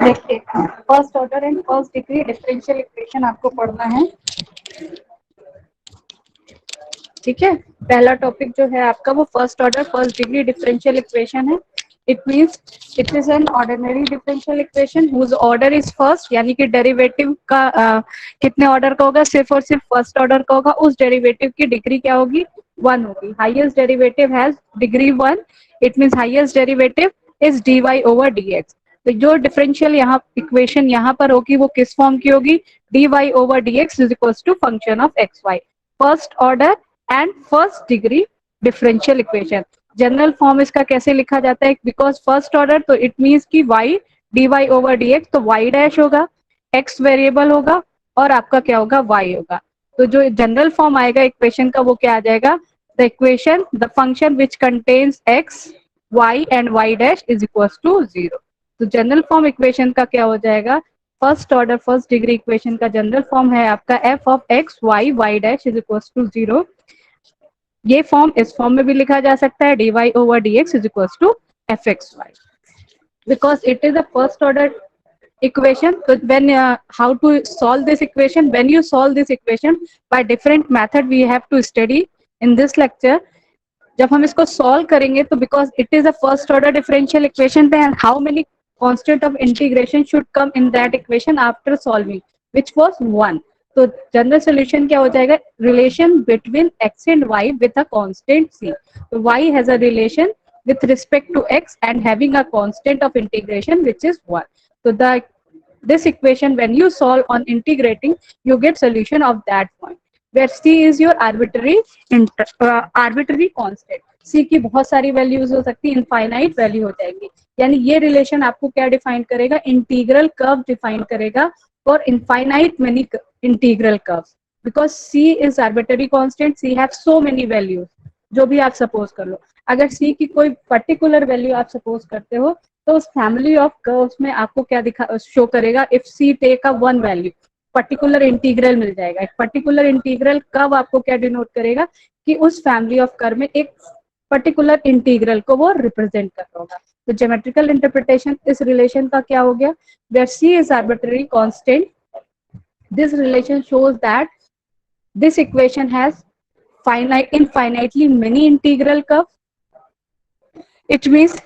देखिए, first order and first degree differential equation आपको पढ़ना है। ठीक है, पहला टॉपिक जो है आपका वो first order first degree differential equation है। It means it is an ordinary differential equation whose order is first, यानी कि डेरिवेटिव का कितने ऑर्डर का होगा, सिर्फ और सिर्फ फर्स्ट ऑर्डर का होगा। उस डेरिवेटिव की डिग्री क्या होगी, 1 होगी। Highest derivative has degree 1, it means highest derivative is dy over dx। तो जो डिफरेंशियल यहाँ इक्वेशन यहाँ पर होगी वो किस फॉर्म की होगी, dy over dx is equal to function of xy। First order and first degree differential equation. General form इसका कैसे लिखा जाता है, बिकॉज फर्स्ट ऑर्डर तो इट मीन्स कि y dy ओवर dx, तो y डैश होगा, x वेरिएबल होगा और आपका क्या होगा, y होगा। तो जो जनरल फॉर्म आएगा इक्वेशन का वो क्या आ जाएगा, the equation the function which contains x y and y dash is equal to 0। तो जनरल फॉर्म इक्वेशन का क्या हो जाएगा, first order first degree equation का जनरल फॉर्म है आपका f of x y dash is equal to 0। ये form इस फॉर्म में भी लिखा जा सकता है, dy over dx is equals to fxy, because it is a first order equation. So when how to solve this equation, when you solve this equation by different method we have to study in this lecture. जब हम इसको solve करेंगे तो because it is a first order differential equation, then how many constant of integration should come in that equation after solving, which was 1. तो general solution क्या हो जाएगा, relation between x and y with a constant c। तो y has a relation with respect to x and having a constant of integration which is 1. So this equation when you solve on integrating you get solution of that point where c is your arbitrary constant. c की बहुत सारी values हो सकती है, infinite value हो जाएगी। यानी ये रिलेशन आपको क्या डिफाइन करेगा, इंटीग्रल कर्व डिफाइन करेगा for infinite many integral curves, because c is arbitrary constant, c have so many values। जो भी आप सपोज कर लो, अगर c की कोई पर्टिकुलर वैल्यू आप सपोज करते हो तो उस फैमिली ऑफ कर्व्स में आपको क्या दिखा शो करेगा, if c take a 1 value particular integral मिल जाएगा। एक पर्टिकुलर इंटीग्रल कर्व आपको क्या डिनोट करेगा कि उस फैमिली ऑफ कर्व में एक पर्टिकुलर इंटीग्रल को वो रिप्रेजेंट कर रहा होगा। तो ज्योमेट्रिकल इंटरप्रिटेशन इस रिलेशन का क्या हो गया, where c is arbitrary constant, this relation shows that this equation has infinitely many integral curves. It means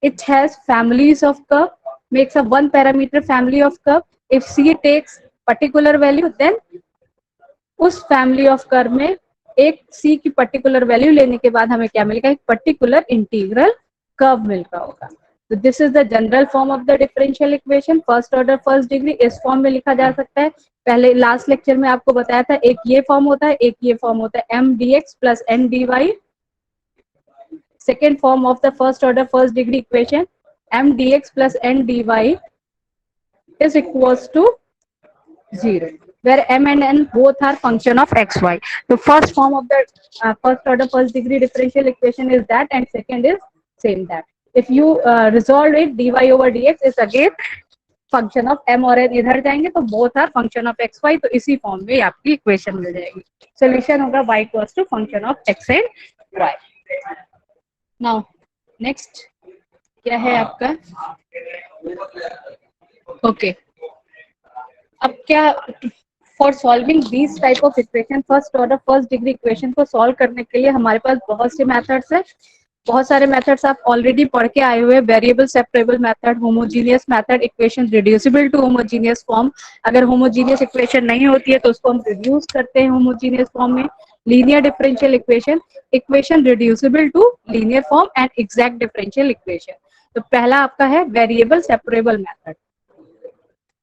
it has families of curve, makes a one parameter family of curve. If c takes particular value, then उस family of curve में एक c की particular value लेने के बाद हमें क्या मिलेगा, एक पर्टिकुलर इंटीग्रल कर्व मिल रहा होगा। तो this is the general form of the differential equation, first order first degree. इस फॉर्म में लिखा जा सकता है, पहले लास्ट लेक्चर में आपको बताया था, एक ये फॉर्म होता है, एक ये फॉर्म होता है, m dx plus n dy। Second form of the first order first degree equation, m dx plus n dy is equals to 0, where m and n both are function of xy. The first form of the first order first degree differential equation is that, and second is same that. If you resolve it, dy over dx is again function of m और n इधर जाएंगे तो both are function of xy, तो इसी form में आपकी equation मिल जाएगी। Solution होगा y equals to function of x and y। Now next क्या है आपका, ओके अब क्या, for solving these type of equation first order first degree equation को सॉल्व करने के लिए हमारे पास बहुत से मेथड्स है, बहुत सारे मेथड्स आप ऑलरेडी पढ़ के आए हुए, variable separable method, homogeneous method, equation reducible to homogeneous form. अगर होमोजीनियस इक्वेशन नहीं होती है तो उसको हम रिड्यूस करते हैं होमोजीनियस फॉर्म में, linear differential equation, equation reducible to linear form and exact differential equation. तो पहला आपका है variable separable method.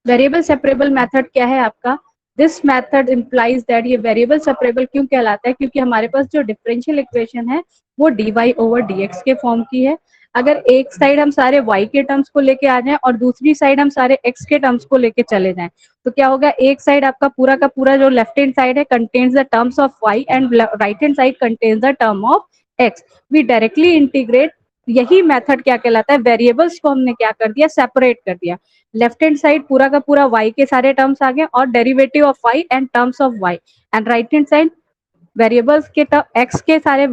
Variable separable method क्या है आपका, दिस मेथड इम्प्लाइज दैट, ये वेरिएबल सेपरेबल क्यों कहलाता है, क्योंकि हमारे पास जो डिफरेंशियल इक्वेशन है वो dy ओवर dx के फॉर्म की है। अगर एक साइड हम सारे y के टर्म्स को लेके आ जाएं और दूसरी साइड हम सारे x के टर्म्स को लेके चले जाएं तो क्या होगा, एक साइड आपका पूरा का पूरा जो लेफ्ट हैंड साइड है contains the terms of y and right hand side contains the term of x। We directly integrate, यही मेथड क्या कहलाता है, वेरिएबल्स को हमने क्या कर दिया, सेपरेट कर दिया। लेफ्ट हैंड साइड पूरा का पूरा y के सारे टर्म्स आ गए और derivative of y and terms of y, and right hand side variables के x के सारे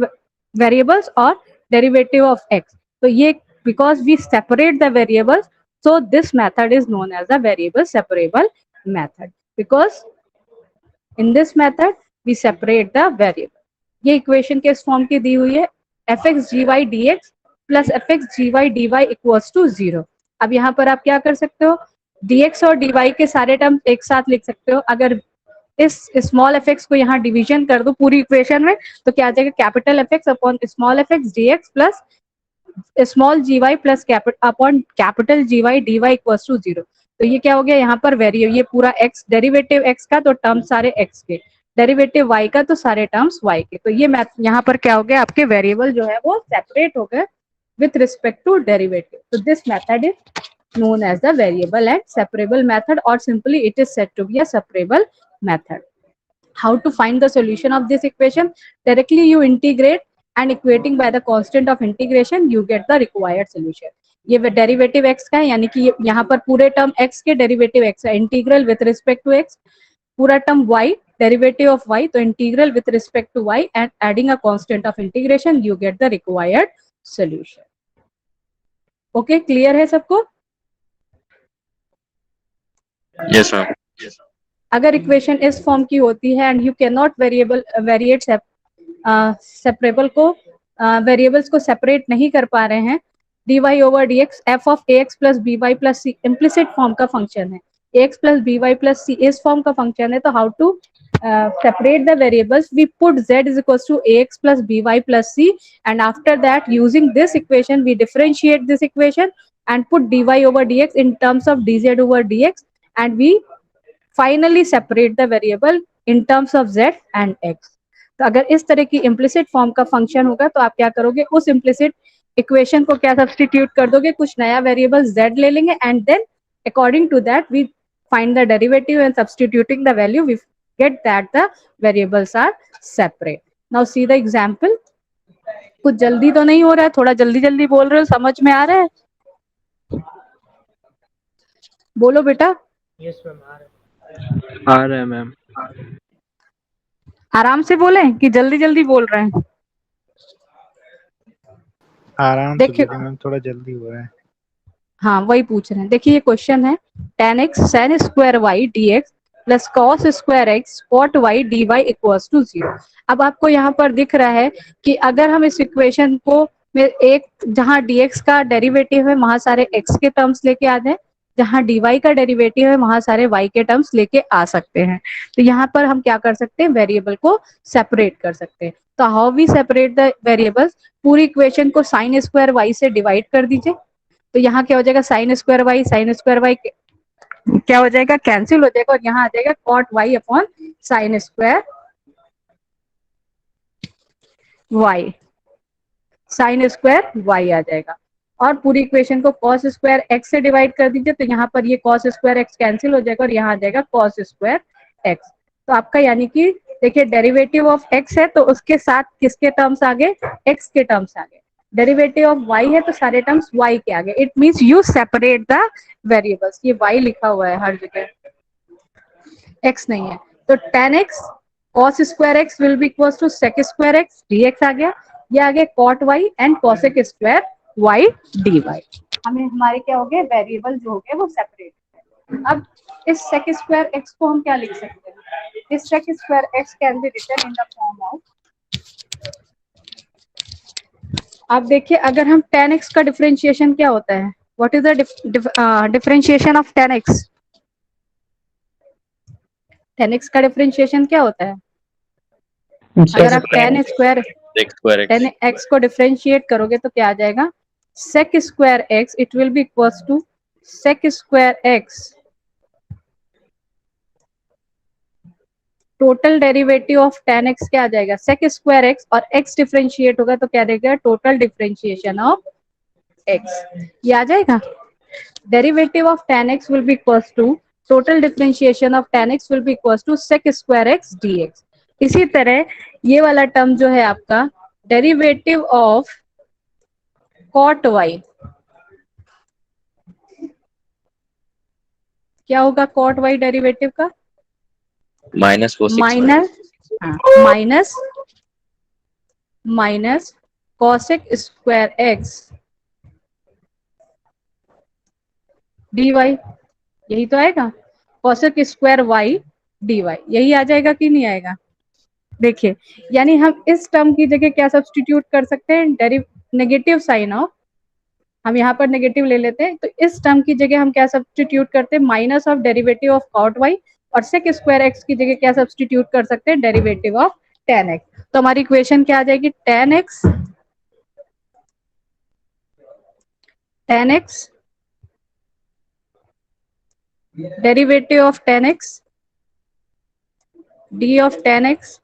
वेरिएबल्स और derivative of x. तो ये because we separate the variables, so this method is known as the variable separable method, because in this method we separate the variable. ये equation किस form की दी हुई है, f x g y d x plus f x g y d y equals to 0. अब यहाँ पर आप क्या कर सकते हो, dx और dy के सारे टर्म एक साथ लिख सकते हो. अगर इस स्मॉल एफ एक्स को यहाँ डिवीजन कर दो पूरी इक्वेशन में, तो क्या आ जाएगा, capital f x upon small f x d x plus small g y plus upon capital g y d y equals to 0. तो ये क्या हो गया, यहाँ पर वेरिएबल ये पूरा x, डेरिवेटिव x का तो टर्म सारे x के, डेरिवेटिव y का तो सारे टर्म्स y के. तो ये मैथ यहाँ पर क्या हो गया, आपके वेरिएबल जो है वो सेपरेट हो गए विथ रिस्पेक्ट टू डेरिवेटिव. तो this method is known as the variable and separable method, or simply it is said to be a separable method. How to find the solution of this equation? Directly you integrate, and equating by the constant of integration you get the required solution. ये derivative x का है, यानी कि यहाँ पर पूरे term x के derivative x है, integral with respect to x, पूरा term y derivative of y, तो integral with respect to y and adding a constant of integration you get the required solution. Okay, clear है सबको? Yes, sir. अगर equation इस form की होती है and you can not variate separable को variables को सेपरेट नहीं कर पा रहे हैं, dy over dx f of ax plus by plus c implicit form का फंक्शन है, ax plus by plus c इस फॉर्म का फंक्शन है. तो how to separate the variables? We put z is equals to ax plus by plus c, and after that using this equation we differentiate this equation and put dy over dx in terms of dz over dx, and we finally separate the variable in terms of z and x. तो अगर इस तरह की implicit form का function होगा तो आप क्या करोगे, उस implicit इक्वेशन को क्या सब्सटीट्यूट कर दोगे, कुछ नया वेरिएबल z ले लेंगे, and then according to that we find the derivative and substituting the value we get that the variables are separate. Now see the example. कुछ जल्दी तो नहीं हो रहा है, थोड़ा जल्दी जल्दी बोल रहे हो, समझ में आ रहा है? बोलो बेटा. यस मैम, आ रहा है मैम. आराम से बोले कि जल्दी जल्दी बोल रहे हैं? आराम से देखिए बोलिए मैम, थोड़ा जल्दी हो रहा है. हाँ वही पूछ रहे हैं. देखिए ये क्वेश्चन है, tan x sin square y dx plus cos square x cot y d y equals to 0. अब आपको यहाँ पर दिख रहा है कि अगर हम इस इक्वेशन को में एक जहाँ dx का डेरिवेटिव है वहां सारे x के टर्म्स लेके आ जाए, जहाँ dy का डेरिवेटिव है वहां सारे y के टर्म्स लेके आ सकते हैं. तो यहाँ पर हम क्या कर सकते हैं, वेरिएबल को सेपरेट कर सकते हैं. तो how we separate the variables? पूरी इक्वेशन को साइन स्क्वायर y से डिवाइड कर दीजिए. तो यहाँ क्या हो जाएगा, साइन स्क्वायर y क्या हो जाएगा, कैंसिल हो जाएगा, और यहाँ आ जाएगा cot y upon sine square y, sine square y आ जाएगा. और पूरी इक्वेशन को कॉस स्क्वायर x से डिवाइड कर दीजिए, तो यहाँ पर ये कॉस स्क्वायर x कैंसिल हो जाएगा और यहाँ आ जाएगा कॉस स्क्वायर x. तो आपका यानी कि देखिए डेरिवेटिव ऑफ x है तो उसके साथ किसके टर्म्स आ गए, x के टर्म्स आ गए. डेरिवेटिव ऑफ y है तो सारे टर्म्स y के आगे. It means you separate the variables. ये y लिखा हुआ है हर जगह, x नहीं है. तो tan x cos square x will be equals to sec square x dx आ गया. ये आ गया cot y and cosec square y dy. हमें हमारे क्या हो गए, वेरिएबल जो हो गए वो सेपरेट है. अब इस sec स्क्वायर x को हम क्या लिख सकते हैं, इस sec square x can be written in the form of, आप देखिए अगर हम tan x का डिफरेंशिएशन क्या होता है, what is the differentiation of tan x? tan x का डिफरेंशिएशन क्या होता है? अगर आप tan x को डिफरेंशिएट करोगे तो क्या आ जाएगा, sec square x, it will be equals to sec square x total derivative of tan x क्या आ जाएगा, sec स्क्वायर x, और x डिफरेंशिएट होगा तो क्या देगा, टोटल डिफरेंशिएशन ऑफ x. ये आ जाएगा. Derivative of tan x will be equals to total differentiation of tan x will be equals to sec square x dx. इसी तरह ये वाला टर्म जो है आपका डेरिवेटिव ऑफ cot y क्या होगा, cot y डेरिवेटिव का minus cosec square x dy, यही तो आएगा। cosec स्क्वायर y dy, यही आ जाएगा कि नहीं आएगा? देखिए, यानी हम इस टर्म की जगह क्या सब्सटीट्यूट कर सकते हैं? नेगेटिव साइन ऑफ, हम यहाँ पर नेगेटिव ले लेते हैं, तो इस टर्म की जगह हम क्या सब्सटीट्यूट करते हैं? Minus of derivative of cot y, और सेक स्क्वायर एक्स की जगह क्या सब्सटीट्यूट कर सकते हैं? Derivative of ten x. तो हमारी इक्वेशन क्या आ जाएगी? Ten x derivative of ten x D of ten x,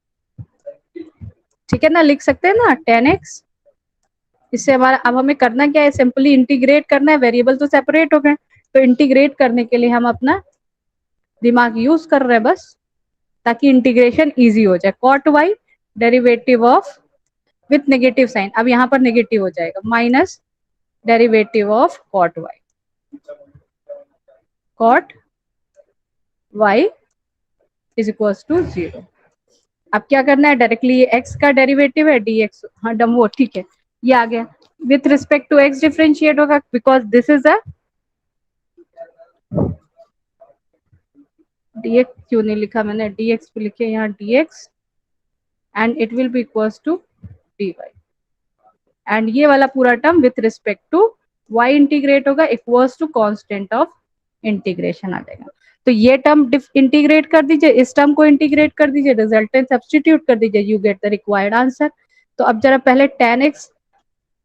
ठीक है ना, लिख सकते हैं ना टेन एक्स। इससे हमारा, अब हमें करना क्या है? सिंपली इंटीग्रेट करना है, वेरिएबल तो सेपरेट हो गए, तो इंटीग्रेट करने के लिए हम अपना दिमाग यूज कर रहे हैं बस, ताकि इंटीग्रेशन इजी हो जाए। Cot y derivative of with negative sign, अब यहाँ पर नेगेटिव हो जाएगा, minus derivative of cot y is equal to 0। अब क्या करना है? डायरेक्टली ये x का डेरिवेटिव है dx, हाँ डम वो, ठीक है, ये आ गया। With respect to x differentiate होगा, because this is a dx, क्यों नहीं लिखा मैंने? dx पे लिखे यहाँ dx, and it will be equals to dy, and ये वाला पूरा term with respect to y integrate होगा, equals to constant of integration आ जाएगा। तो ये टर्म इंटीग्रेट कर दीजिए, इस टर्म को इंटीग्रेट कर दीजिए, रिजल्टेंट सब्स्टिट्यूट कर दीजिए, you get the required answer. तो अब जरा पहले tan x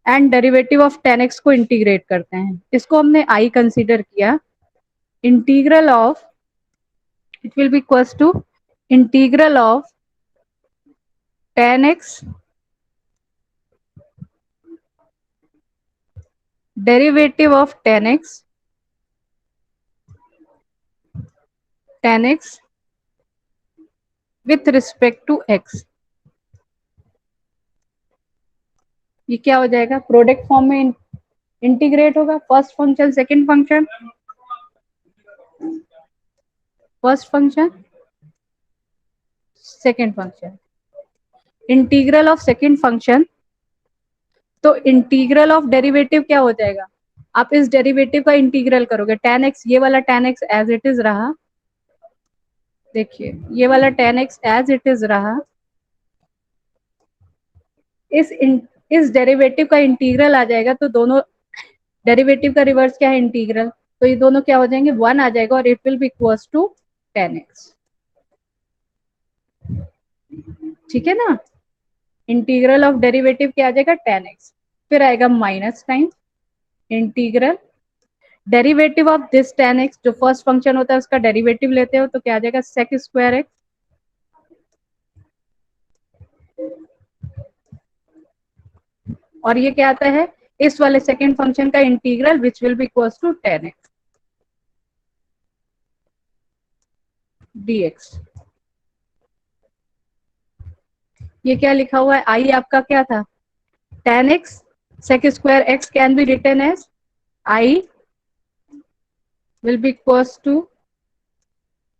and derivative of tan x को इंटीग्रेट करते हैं। इसको हमने i कंसीडर किया, integral of, it will be equals to integral of tan x derivative of tan x with respect to x। ये क्या हो जाएगा? प्रोडक्ट फॉर्म में इंटीग्रेट होगा, first function second function, first function second function, integral of second function. तो integral of derivative क्या हो जाएगा? आप इस डेरिवेटिव का इंटीग्रल करोगे, tan x, ये वाला tan x as it is रहा, देखिए ये वाला tan x as it is रहा, इस डेरिवेटिव का इंटीग्रल आ जाएगा, तो दोनों डेरिवेटिव का रिवर्स क्या है? इंटीग्रल, तो ये दोनों क्या हो जाएंगे? 1 आ जाएगा, और it will be equals to tan x, ठीक है ना। इंटीग्रल ऑफ डेरिवेटिव क्या आ जाएगा? tan x, फिर आएगा minus time integral derivative of this tan x, जो फर्स्ट फंक्शन होता है उसका डेरिवेटिव लेते हो तो क्या आ जाएगा? sec स्क्वायर x, और ये क्या आता है? इस वाले सेकंड फंक्शन का integral, which will be equals to tan x dx। ये क्या लिखा हुआ है? आई आपका क्या था? tan x sec square x can be written as I will be equals to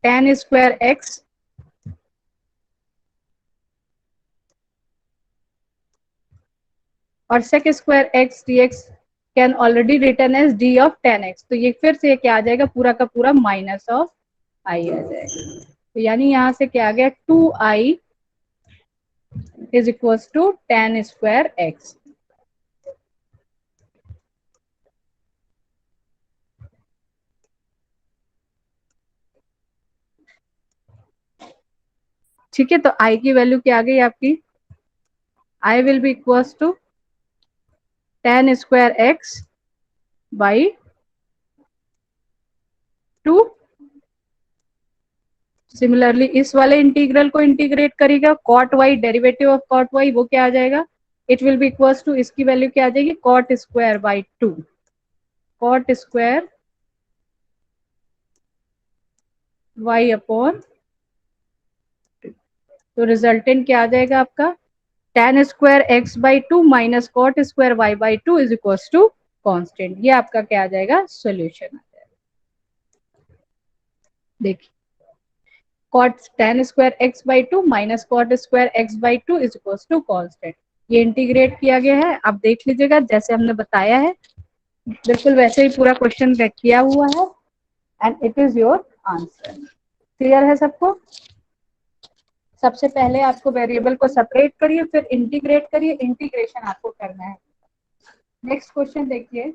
tan square x और sec square x dx can already written as d of tan x। तो ये फिर से क्या आ जाएगा? पूरा का पूरा माइनस ऑफ i आ जाएगा। तो यानी यहां से क्या आ गया? 2i is equals to tan square x। ठीक है, तो i की वैल्यू क्या आ गई आपकी? i will be equals to tan square x by 2। Similarly इस वाले इंटीग्रल को इंटीग्रेट करेगा, cot y derivative of cot y, वो क्या आ जाएगा? It will be equals to, इसकी वैल्यू क्या आ जाएगी? Cot square by 2, cot square y upon, तो रिजल्टेंट क्या आ जाएगा आपका? tan square x by 2 minus cot square y by 2 is equals to constant. ये आपका क्या आ जाएगा? सॉल्यूशन आ जाएगा। देखिए, cot tan square x by 2 minus cot square x by 2 is equals to constant। ये इंटीग्रेट किया गया है, आप देख लीजिएगा जैसे हमने बताया है, बिल्कुल वैसे ही पूरा क्वेश्चन किया हुआ है and it is your answer. Clear है सबको? सबसे पहले आपको वेरिएबल को सेपरेट करिए, फिर इंटीग्रेट करिए, इंटीग्रेशन आपको करना है। नेक्स्ट क्वेश्चन देखिए,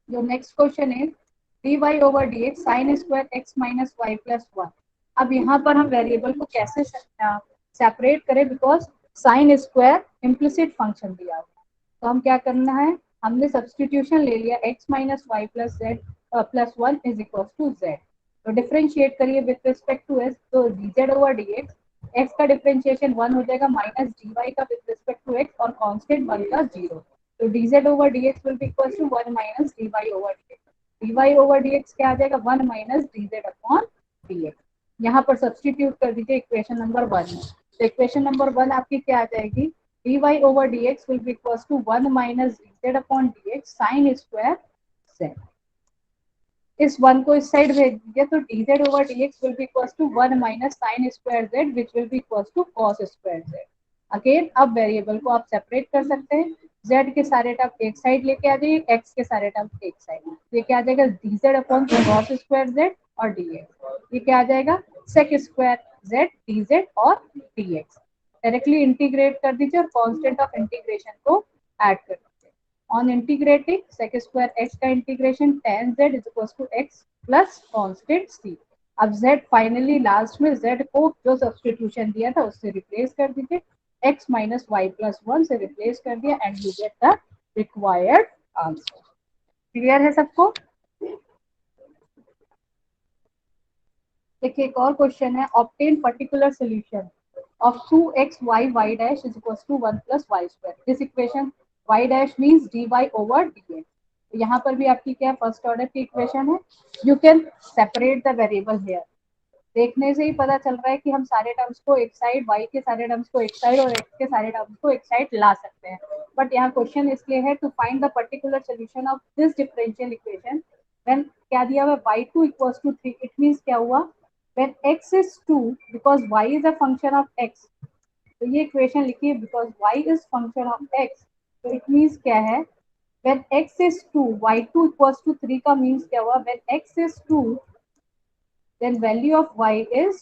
जो नेक्स्ट क्वेश्चन है dy over dx sin square x minus y plus one. अब यहाँ पर हम वेरिएबल को कैसे सेपरेट करें, because sine square implicit function दिया हुआ है, तो हम क्या करना है, हमने सब्सटीट्यूशन ले लिया x minus y plus z plus one is equal to z. तो डिफरेंशिएट करिए विथ रिस्पेक्ट टू s, तो dz ओवर dx, x का डिफरेंशिएशन 1 हो जाएगा माइनस dy का विथ रिस्पेक्ट टू x और कांस्टेंट 1 का 0। तो dz over dx will be equal to 1 minus dy over dx। dy over dx क्या आ जाएगा, 1 माइनस dz अपॉन dx। यहाँ पर सब्सटीट्यूट कर दीजिए इक्वेशन नंबर 1 में। तो इक्वेशन नंबर 1 आपकी क्या आ जाएगी, dy over dx will be equal to 1 minus dz upon dx sine square z। इस 1 को इस साइड भेज दीजिए, तो dz over dx will be equal to 1 minus sine square z which will be equal to cos square z। Again अब variable को आप separate कर सकते हैं, z के सारे टर्म एक साइड लेके आ जाइए, x के सारे टर्म एक साइड। ये क्या आ जाएगा, dz upon cos square z और dx। ये क्या आ जाएगा, सेक स्क्वायर z dz और dx। डायरेक्टली इंटीग्रेट कर दीजिए और कांस्टेंट ऑफ इंटीग्रेशन को ऐड कर दीजिए। On integrating sec square x का integration tan z is equals to x plus constant c। अब z फाइनली लास्ट में z को जो सब्सटीट्यूशन दिया था उससे रिप्लेस कर दीजिए, x minus y plus one से रिप्लेस कर दिया and you get the required answer. Clear है सबको? देखिए एक और क्वेश्चन है, obtain particular solution of 2xy y dash is equals to 1 plus y square। This equation y dash means dy over dx। यहाँ पर भी आपकी क्या फर्स्ट ऑर्डर की इक्वेशन है। You can separate the variable here. देखने से ही पता चल रहा है कि हम सारे टर्म्स को एक साइड, y के सारे टर्म्स को एक साइड और x के सारे टर्म्स को एक साइड ला सकते हैं। बट यहाँ क्वेश्चन इसलिए है to find the particular solution of this differential equation when क्या दिया हुआ y2 equals to 3। It means क्या हुआ, when x is 2 because y is a function of x। तो ये इक्वेशन लिखिए because y is function of x। तो it means क्या है, when x is 2 y2 equals to 3 का मींस क्या हुआ, when x is 2 then value of y is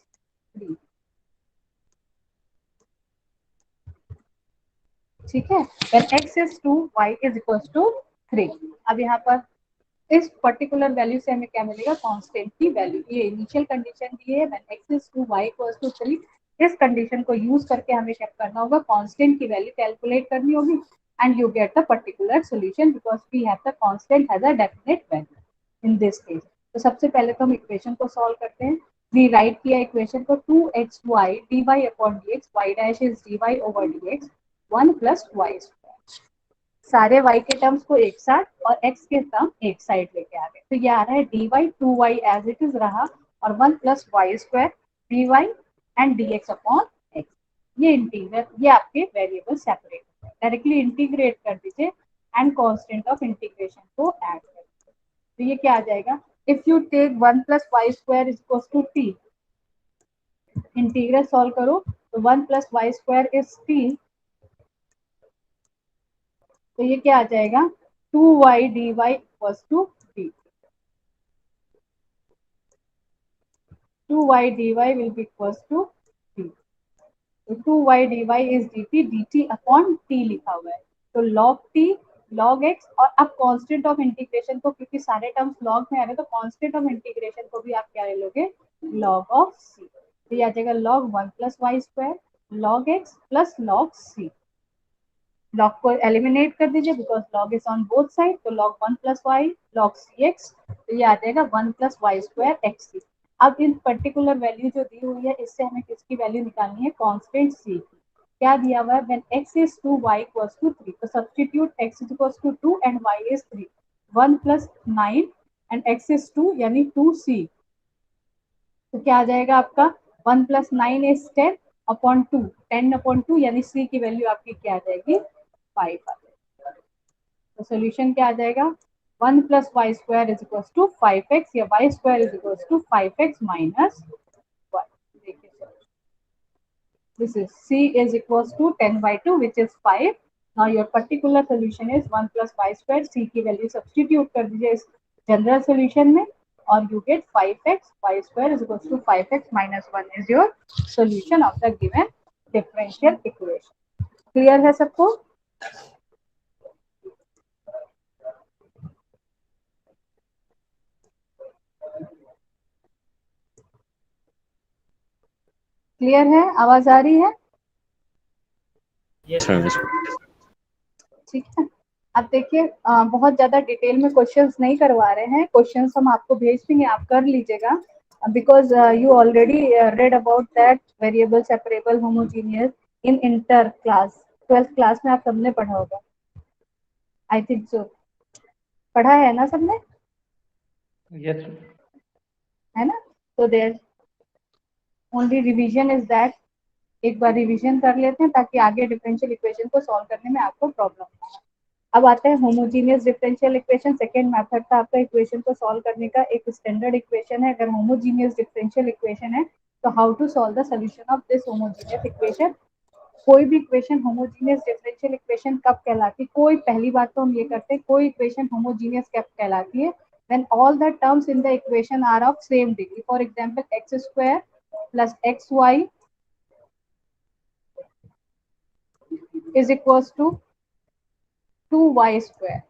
3। ठीक है, when x is 2 y is equals to 3। अब यहाँ पर इस पर्टिकुलर वैल्यू से हमें क्या मिलेगा, कांस्टेंट की वैल्यू। ये इनिशियल कंडीशन दी है when x is 2 y equals to 3। इस कंडीशन को यूज करके हमें क्या करना होगा, कांस्टेंट की वैल्यू कैलकुलेट करनी होगी and you get the particular solution because we have the constant has a definite value in this case. तो सबसे पहले तो हम इक्वेशन को सॉल्व करते हैं। वी राइट किया इक्वेशन को 2xy dy upon dx, y dash is dy over dx 1 plus y square. सारे y के टर्म्स को एक साथ और x के टर्म एक साइड लेके आ गए, तो ये आ रहा है dy 2y as it is रहा और 1 plus y square dy and dx upon x। ये इंटीग्रल, ये आपके वेरिएबल सेपरेट है, डायरेक्टली इंटीग्रेट कर दीजिए एंड कांस्टेंट ऑफ इंटीग्रेशन को ऐड कर दीजिए। तो ये क्या आ जाएगा, if you take 1 plus y square is equal to t, integral solve करो तो 1 plus y square is t। तो ये क्या आ जाएगा, 2y dy equals to t। 2y dy will be equals to t। तो 2y dy is dt upon t लिखा हुआ है, तो log t log x। और अब कांस्टेंट ऑफ इंटीग्रेशन को, क्योंकि सारे टर्म्स लॉग में आ रहे हैं, तो कांस्टेंट ऑफ इंटीग्रेशन को भी आप क्या ले लोगे, log ऑफ c। तो ये आ जाएगा log 1 plus y square log x plus log c। Log को एलिमिनेट कर दीजिए because log is on both side, तो log 1 plus y log cx। तो ये आ जाएगा 1 प्लस वाई स्क्वायर एक्स। अब इन पर्टिकुलर वैल्यू जो दी हुई है इससे हमें किसकी वैल्यू निकालनी है, कांस्टेंट c की। क्या दिया हुआ है, when x is 2 y equals to 3। तो substitute x is equals to 2 and y is 3। 1 plus 9 and x is 2 यानी 2c। तो क्या आ जाएगा आपका, 1 प्लस 9 इज 10 अपॉन 2, 10 अपॉन 2 यानी c की वैल्यू आपकी क्या आ जाएगी, 5 आ जाएगा। तो सोल्यूशन क्या आ जाएगा, 1 plus y square is equal to 5x या y square is equal to 5x minus 1। देखिए This is C is equals to 10 by 2 which is 5. Now your particular solution is 1 plus y square. C की value substitute कर दीजिए इस general solution में और you get 5x y square is equals to 5x minus 1 is your solution of the given differential equation. Clear है सबको? Clear है? आवाज आ रही है? Yes, Sir, ma'am. ठीक है, अब देखिए बहुत ज्यादा डिटेल में क्वेश्चंस नहीं करवा रहे हैं, क्वेश्चंस हम आपको भेज देंगे, आप कर लीजिएगा because you already read about that variable separable homogeneous in inter class 12th class में आप सबने पढ़ा होगा, आई थिंक सो, पढ़ा है ना सबने? Yes, ma'am. है ना? तो there only revision is that, एक बार रिवीजन कर लेते हैं ताकि आगे डिफरेंशियल इक्वेशन को सॉल्व करने में आपको प्रॉब्लम ना हो। अब आता है homogeneous differential equation, second method था आपका इक्वेशन को सॉल्व करने का। एक स्टैंडर्ड इक्वेशन है, अगर होमोजीनियस डिफरेंशियल इक्वेशन है तो how to solve the solution of this homogeneous equation. कोई भी इक्वेशन होमोजीनियस डिफरेंशियल इक्वेशन कब कहलाती है? कोई, पहली बात तो हम ये करते हैं, कोई इक्वेशन होमोजीनियस कब कहलाती है? when all the terms in the equation are of same degree. For example, x square plus xy is equals to 2y square.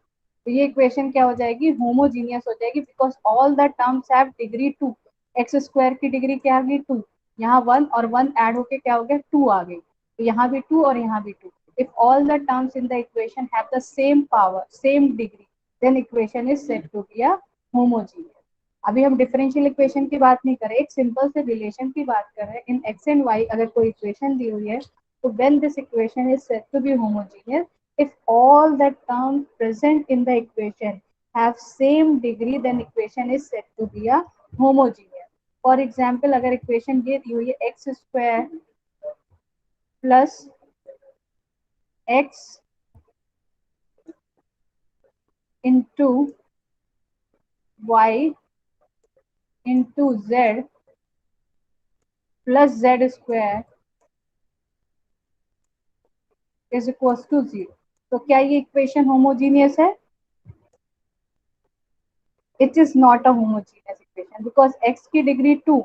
तो ये इक्वेशन क्या हो जाएगी? होमोजीनियस हो जाएगी because all the terms have degree 2। X square की degree क्या आ गई? 2। यहाँ 1 और 1 ऐड होके क्या हो गया? 2 आ गई। तो यहाँ भी 2 और यहाँ भी 2। If all the terms in the equation have the same power, same degree, then equation is said to be a homogeneous. अभी हम डिफरेंशियल इक्वेशन की बात नहीं कर रहे, एक सिंपल से रिलेशन की बात कर रहे हैं। इन एक्स एंड वाई अगर कोई इक्वेशन दी हुई है तो when this equation is said to be homogeneous if all the terms present in the equation have same degree, then equation is said to be a homogeneous. For example, अगर equation ये दी हुई है x square plus x into y into z plus z square is equals to 0. तो क्या ये equation homogeneous है? It is not a homogeneous equation because x की degree 2,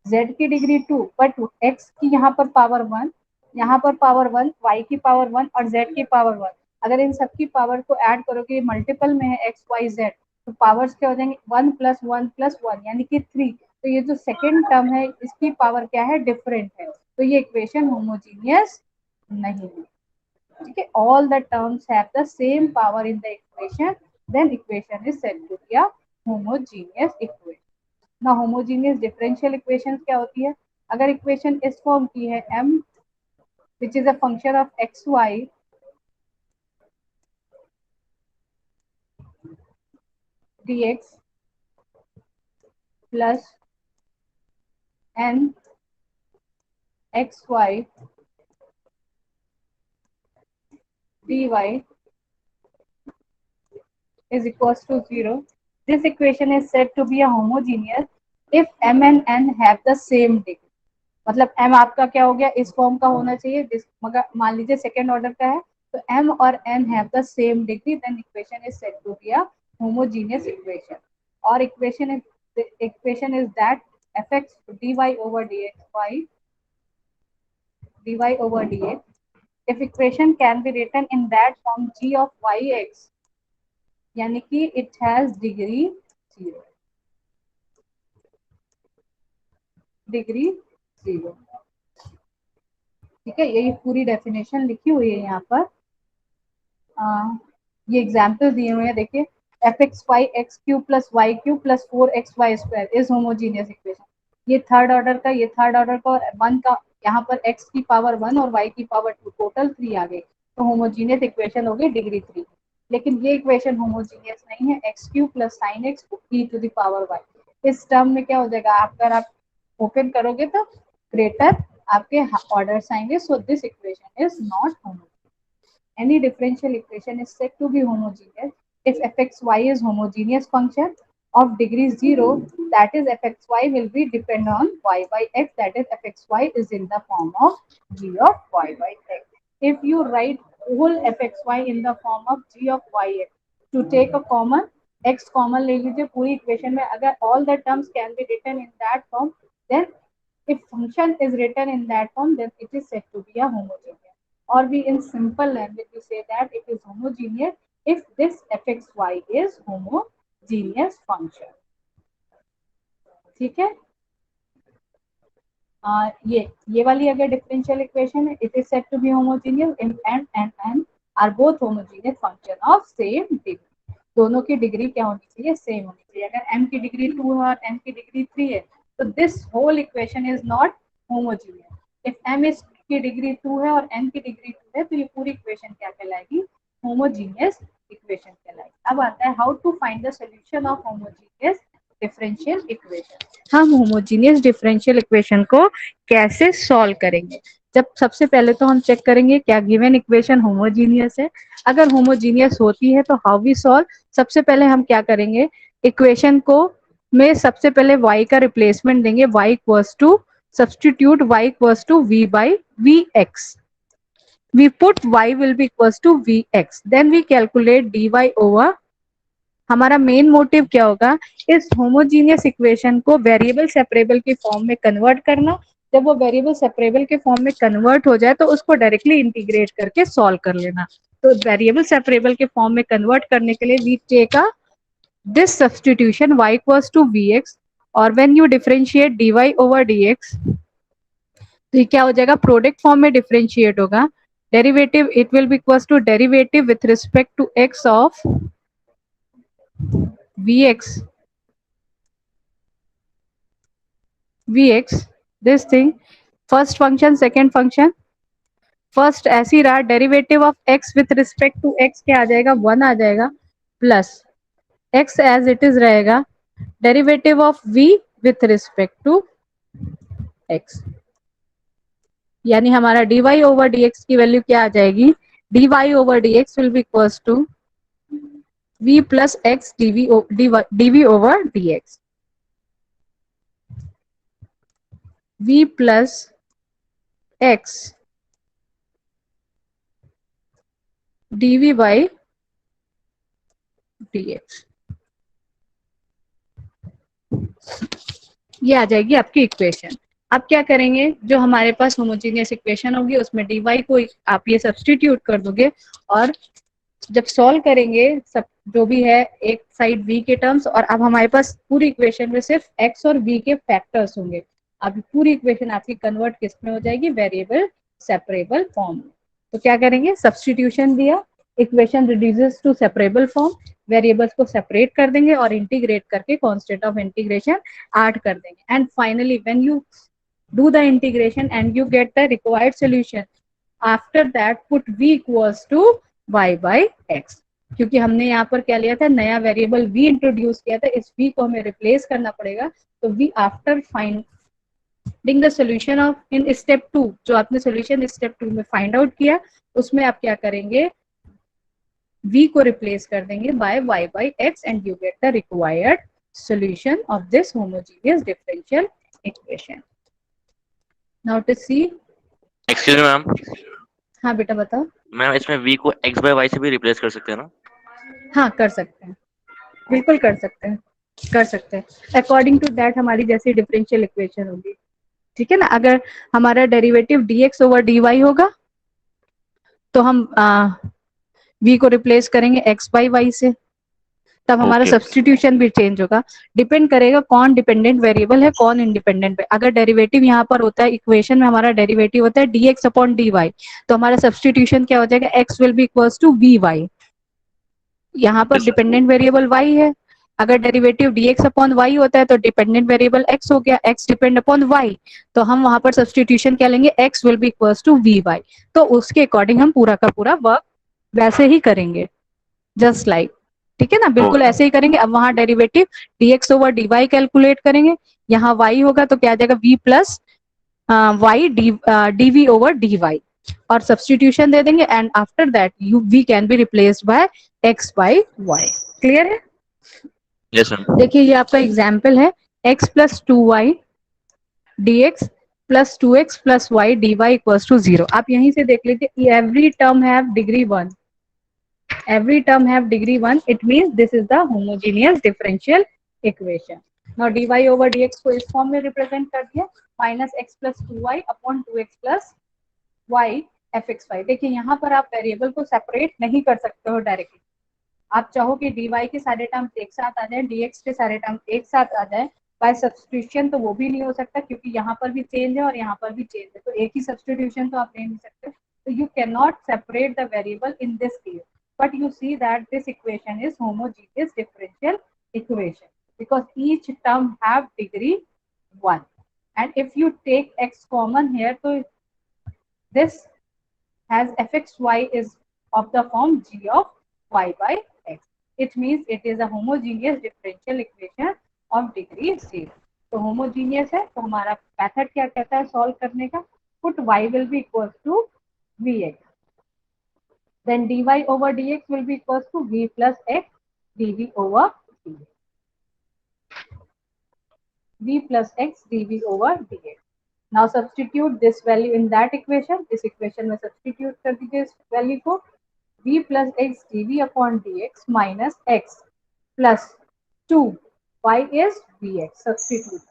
z की डिग्री 2, बट x की यहाँ पर पावर 1, यहाँ पर पावर 1, y की पावर 1 और z की पावर 1। अगर इन सब की पावर को ऐड करोगे, मल्टीपल में है x y z, तो पावर्स क्या हो जाएंगे? 1 प्लस 1 प्लस 1 यानी कि 3। तो ये जो सेकेंड टर्म है इसकी पावर क्या है? डिफरेंट है। तो ये इक्वेशन होमोजीनियस नहीं है। ठीक है, all the terms have the same power in the equation, then equation is said to be a homogeneous equation. Now homogeneous differential equations क्या होती है? अगर इक्वेशन इस फॉर्म की है m which is a function of xy dx plus n xy dy is equals to 0. This equation is said to be a homogeneous if m and n have the same degree. मतलब m आपका क्या हो गया? इस form का होना चाहिए, जिस मगर मान लीजिए सेकेंड ऑर्डर का है तो m और n have the same degree, then equation is said to be a homogeneous equation. और equation is that fx dy over dx if equation can be written in that form g of yx यानी कि it has degree 0, degree 0। ठीक है, यही पूरी definition लिखी हुई है यहाँ पर। ये एग्जाम्पल दिए हुए हैं, देखिए f x y x cube plus y cube plus 4xy square is homogeneous equation. ये थर्ड ऑर्डर का, ये थर्ड ऑर्डर का, और 1 का यहाँ पर x की पावर 1 और y की पावर 2, टोटल 3 आ गई, तो होमोजीनियस इक्वेशन होगी डिग्री 3। लेकिन ये इक्वेशन होमोजीनियस नहीं है, x cube plus sine x e to the power y. इस टर्म में क्या हो जाएगा? अगर आप ओपन करोगे तो ग्रेटर आपके ऑर्डर्स आएंगे, so this equation is not homogeneous. Any differential equation is said to be homogeneous if fxy is homogeneous function of degree 0, that is fxy will be depend on y by x, that is fxy is in the form of g of y by x. If you write whole fxy in the form of g of yx, to take a common x common ले लीजिए पूरी equation में, अगर all the terms can be written in that form, then if function is written in that form, then it is said to be a homogeneous. Or we in simple language we say that it is homogeneous if this fxy is homogeneous function. ठीक है, ये वाली अगर differential equation है, it is said to be homogeneous if m and n are both homogeneous function of same degree. दोनों की degree क्या होनी चाहिए, सेम होनी चाहिए. अगर m की डिग्री 2 है और n की डिग्री 3 है, तो this whole equation is not homogeneous. If m is की डिग्री 2 है और n की डिग्री 2 है, तो ये पूरी इक्वेशन क्या कहलाएगी, होमोजेनियस इक्वेशन कहलाएगी. अब आता है how to find the solution of homogeneous differential equation. हम होमोजेनियस डिफरेंशियल इक्वेशन को कैसे सॉल्व करेंगे. जब सबसे पहले तो हम चेक करेंगे क्या गिवन इक्वेशन होमोजेनियस है. अगर होमोजेनियस होती है तो हाउ वी सॉल्व. सबसे पहले हम क्या करेंगे, इक्वेशन को में सबसे पहले y का रिप्लेसमेंट देंगे. y equals to substitute y equals to v by vx. we put y will be equals to vx, then we calculate dy over. हमारा मेन मोटिव क्या होगा, इस होमोजीनियस इक्वेशन को वेरिएबल सेपरेबल के form में convert करना. जब वो वेरिएबल सेपरेबल के फॉर्म में कन्वर्ट हो जाए तो उसको डायरेक्टली इंटीग्रेट करके सॉल्व कर लेना. तो वेरिएबल सेपरेबल के फॉर्म में कन्वर्ट करने के लिए we take a this substitution y equals to vx, और when you differentiate dy over dx, तो ये क्या हो जाएगा, प्रोडक्ट फॉर्म में डिफरेंशिएट होगा. Derivative it will be equals to derivative with respect to x of vx this thing, first function second function. First ऐसी रहा, derivative of x with respect to x क्या आ जाएगा, 1 आ जाएगा, plus x as it is रहेगा, derivative of v with respect to x, यानी हमारा dy ओवर dx की वैल्यू क्या आ जाएगी, dy over dx will be equals to v plus x dv over dx. v plus x dv by dx, ये आ जाएगी आपकी इक्वेशन. अब क्या करेंगे, जो हमारे पास होमोजेनियस इक्वेशन होगी उसमें dy को आप ये सब्स्टिट्यूट कर दोगे, और जब सॉल्व करेंगे सब जो भी है एक साइड v के टर्म्स, और अब हमारे पास पूरी इक्वेशन में सिर्फ x और v के फैक्टर्स होंगे. अब पूरी इक्वेशन आपकी कन्वर्ट किस में हो जाएगी, वेरिएबल सेपरेबल फॉर्म में. तो क्या करेंगे, सब्स्टिट्यूशन दिया, equation reduces to separable form, variables को सेपरेट कर देंगे और इंटीग्रेट करके कांस्टेंट ऑफ इंटीग्रेशन ऐड कर देंगे. And finally when you do the integration and you get the required solution, after that put v equals to y by x. क्योंकि हमने यहाँ पर क्या लिया था, नया वेरिएबल v इंट्रोड्यूस किया था, इस v को हमें रिप्लेस करना पड़ेगा. तो v after finding the solution of in step 2, जो आपने सॉल्यूशन स्टेप 2 में फाइंड आउट किया, उसमें आप क्या करेंगे, v को रिप्लेस कर देंगे bye y by x and you get the required solution of this homogeneous differential equation. Now to see. Excuse me ma'am. हाँ बेटा बताओ. मैम इसमें v को x बाय y से भी रिप्लेस कर सकते हैं ना. हाँ कर सकते हैं, बिल्कुल कर सकते हैं, कर सकते हैं. अकॉर्डिंग टू दैट हमारी जैसी डिफरेंशियल इक्वेशन होगी, ठीक है ना. अगर हमारा डेरिवेटिव dx ओवर dy होगा तो हम v को रिप्लेस करेंगे x बाई y से, तब हमारा सब्स्टिट्यूशन भी चेंज होगा. डिपेंड करेगा कौन डिपेंडेंट वेरिएबल है कौन इंडिपेंडेंट है. अगर डेरिवेटिव यहाँ पर होता है, इक्वेशन में हमारा डेरिवेटिव होता है dx अपॉन dy, तो हमारा सब्स्टिट्यूशन क्या हो जाएगा, x will be equals to vy. यहाँ पर डिपेंडेंट वेरिएबल y है, अगर डेरिवेटिव dx अपॉन y होता है तो डिपेंडेंट वेरिएबल x हो गया, x डिपेंड अपॉन y, तो हम वहां पर सब्स्टिट्यूशन क्या लेंगे, x will be equals to vy. तो उसके अकॉर्डिंग हम पूरा का पूरा वर्क वैसे ही करेंगे, जस्ट लाइक, ठीक है ना, बिल्कुल ऐसे ही करेंगे. अब वहां derivative dx over dy calculate करेंगे, यहाँ y होगा तो क्या आ जाएगा, v plus y dv over dy, और सब्स्टिट्यूशन दे देंगे, and after that v can be replaced by x by y. Clear है. Yes ma'am. देखिए ये आपका एग्जाम्पल है x plus 2y dx plus 2x plus y dy equals to 0। आप यहीं से देख लीजिए every term have degree 1, every term have degree 1, it means this is the homogeneous differential equation. Now dy over dx को इस form में represent कर दिया, minus x plus 2y upon 2x plus y fxy। देखिए यहाँ पर आप variable को सेपरेट नहीं कर सकते हो डायरेक्टली। आप चाहो कि dy के सारे टर्म एक साथ आ जाए, dx के सारे टर्म एक साथ आ जाए बाय सब्स्टिट्यूशन, तो वो भी नहीं हो सकता क्योंकि यहाँ पर भी चेंज है और यहाँ पर भी चेंज है, तो एक ही सब्स्टिट्यूशन तो आप ले नहीं सकते। तो you cannot separate the variable in this case, but you see that this equation is homogeneous differential equation because each term have degree 1, and if you take x common here, so this has fxy is of the form g of y by x. It means it is a homogeneous differential equation of degree 0. तो homogeneous है, तो हमारा method क्या कहता है solve करने का, put y will be equals to vx, then dy over dx will be equals to v plus x dv over dx, v plus x dv over dx. Now substitute this value in that equation, इस equation में substitute कर दीजिए इस value को, v plus x dv upon dx minus x plus 2 y is vx, substitute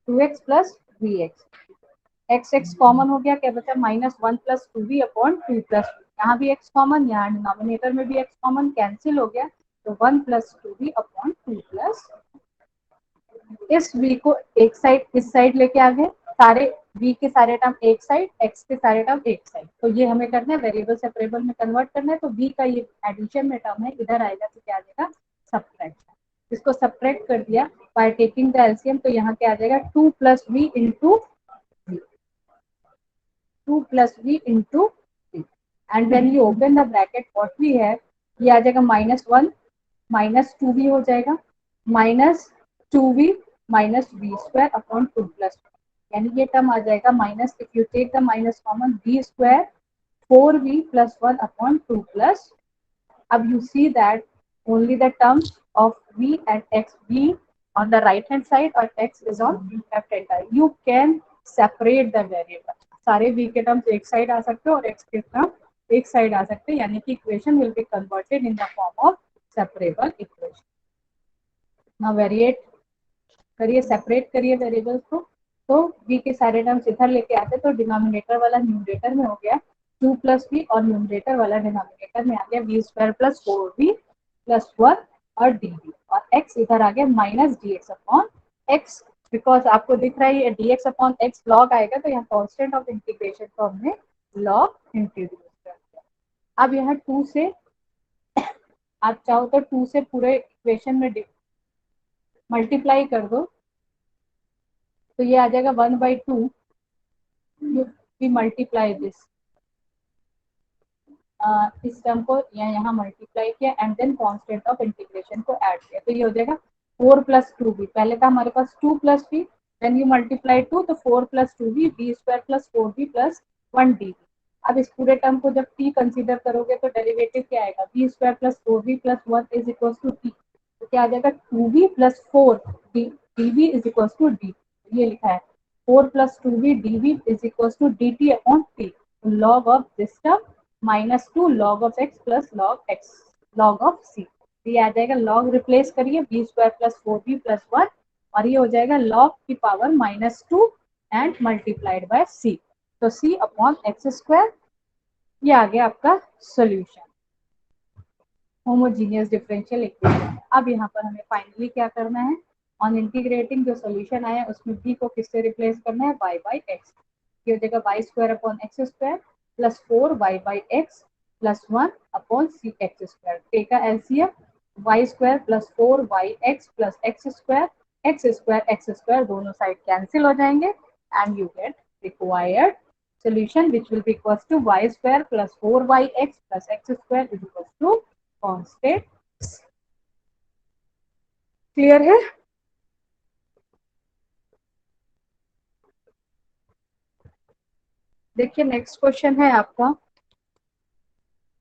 2x plus vx, x x common हो गया, क्या बचा minus 1 plus 2v upon 2 plus, यहाँ भी x कॉमन, यहाँ डिनोमिनेटर में भी x कॉमन, कैंसिल हो गया, तो 1 प्लस 2v अपॉन 2 प्लस, इस v को एक साइड इस साइड लेके आ गए, सारे v के सारे टर्म एक साइड, x के सारे टर्म एक साइड, तो ये हमें करना है वेरिएबल सेपरेबल में कन्वर्ट करना है, तो v का ये एडिशन में टर्म है इधर आएगा तो क्या आ जाएगा सब्ट्रैक्शन, इसको सब्ट्रैक्ट कर दिया बाय टेकिंग द एलसीएम, तो यहाँ क्या आ जाएगा 2 plus v into 2 plus v into 3, and when you open the bracket what we have, ये आ जाएगा माइनस 1 माइनस 2v हो जाएगा, minus 2v minus v square upon 2 plus, यानी ये टर्म आ जाएगा minus, if you take the minus common, v square 4v plus 1 upon 2 plus, अब you see that only the terms of v and x, v on the right hand side or x is on left hand side, you can separate the variable, सारे v के terms एक side आ सकते हैं और x के term एक side आ सकते हैं, यानी कि equation will be converted in the form of separable equation. Now variate करिए, सेपरेट करिए वेरिएबल्स को, तो v के सारे टर्म्स इधर लेके आते तो डिनोमिनेटर वाला न्यूमरेटर में हो गया 2 प्लस v और न्यूमरेटर वाला डिनोमिनेटर में आ गया v square plus 4v plus 1 और dv, और x इधर आ गया minus dx upon x, because आपको दिख रहा है ये dx अपॉन x लॉग आएगा, तो यहाँ कांस्टेंट ऑफ इंटीग्रेशन को हमने लॉग इंट्रोड्यूस कर दिया। अब यहाँ 2 से आप चाहो तो 2 से पूरे इक्वेशन में मल्टीप्लाई कर दो, तो ये आ जाएगा 1/2, वी मल्टीप्लाई दिस, इस टर्म को यहाँ मल्टीप्लाई किया and then constant of integration को ऐड किया, तो ये हो जाएगा 4 प्लस 2v, पहले था हमारे पास 2 plus v, then you multiply 2, तो 4 plus 2v, v square plus 4v plus 1dv। अब इस पूरे टर्म को जब t कंसीडर करोगे तो डेरिवेटिव क्या आएगा, v square plus 4v plus 1 is equal to t, तो क्या आ जाएगा 2v plus 4 dv is equal to dt, ये लिखा है 4 plus 2v dv is equal to dt upon t, log of this term minus 2 log of x plus log x log of c, ये आ जाएगा लॉग रिप्लेस करिए v square plus 4v plus 1, और ये हो जाएगा लॉग की power minus 2 and multiplied by c, तो c अपॉन एक्स स्क्वायर, ये आ गया आपका सॉल्यूशन होमोजीनियस डिफरेंशियल इक्वेशन। अब यहाँ पर हमें फाइनली क्या करना है, ऑन इंटीग्रेटिंग जो सॉल्यूशन आया उसमें v को किससे रिप्लेस करना है, y बाई एक्स, ये हो जाएगा y square upon x square plus 4y by x plus 1 upon c x square, take का LCM y square plus 4y(x) plus x square दोनों साइड कैंसिल हो जाएंगे and you get required solution which will be equals to y square plus 4y(x) plus x square is equals to constant। Clear है? देखिए next question है आपका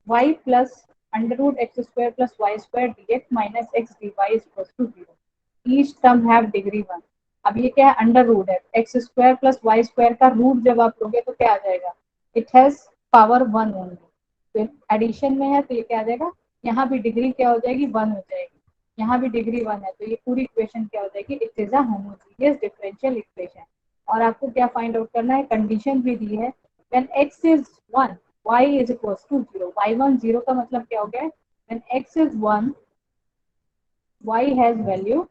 y plus under root x square plus y square d x minus x d y is equal to 0। Each term have degree 1। अब ये क्या है, under root है, x square plus y square का root जब आप लोगे तो क्या आ जाएगा, इट हैज पावर 1 ओनली। तो एडिशन में है तो ये क्या आ जाएगा, यहाँ भी डिग्री क्या हो जाएगी, 1 हो जाएगी, यहाँ भी डिग्री 1 है, तो ये पूरी इक्वेशन क्या हो जाएगी, it is a homogeneous differential equation. और आपको क्या फाइंड आउट करना है, कंडीशन भी दी है, when x is 1 y is equals to 0। y1 0 का मतलब क्या हो गया, when x is 1 y has value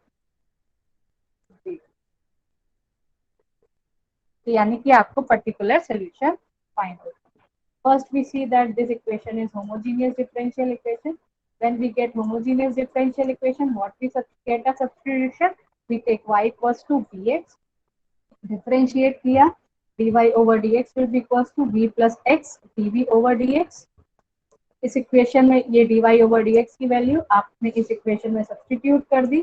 0। तो यानी कि आपको particular solution find out. First, we see that this equation is homogeneous differential equation. When we get homogeneous differential equation, what we get a substitution? We take y equals to bx, differentiate किया, dy over dx will be equals to v plus x dv over dx. इस equation में ये dy over dx की value आपने इस equation में substitute कर दी।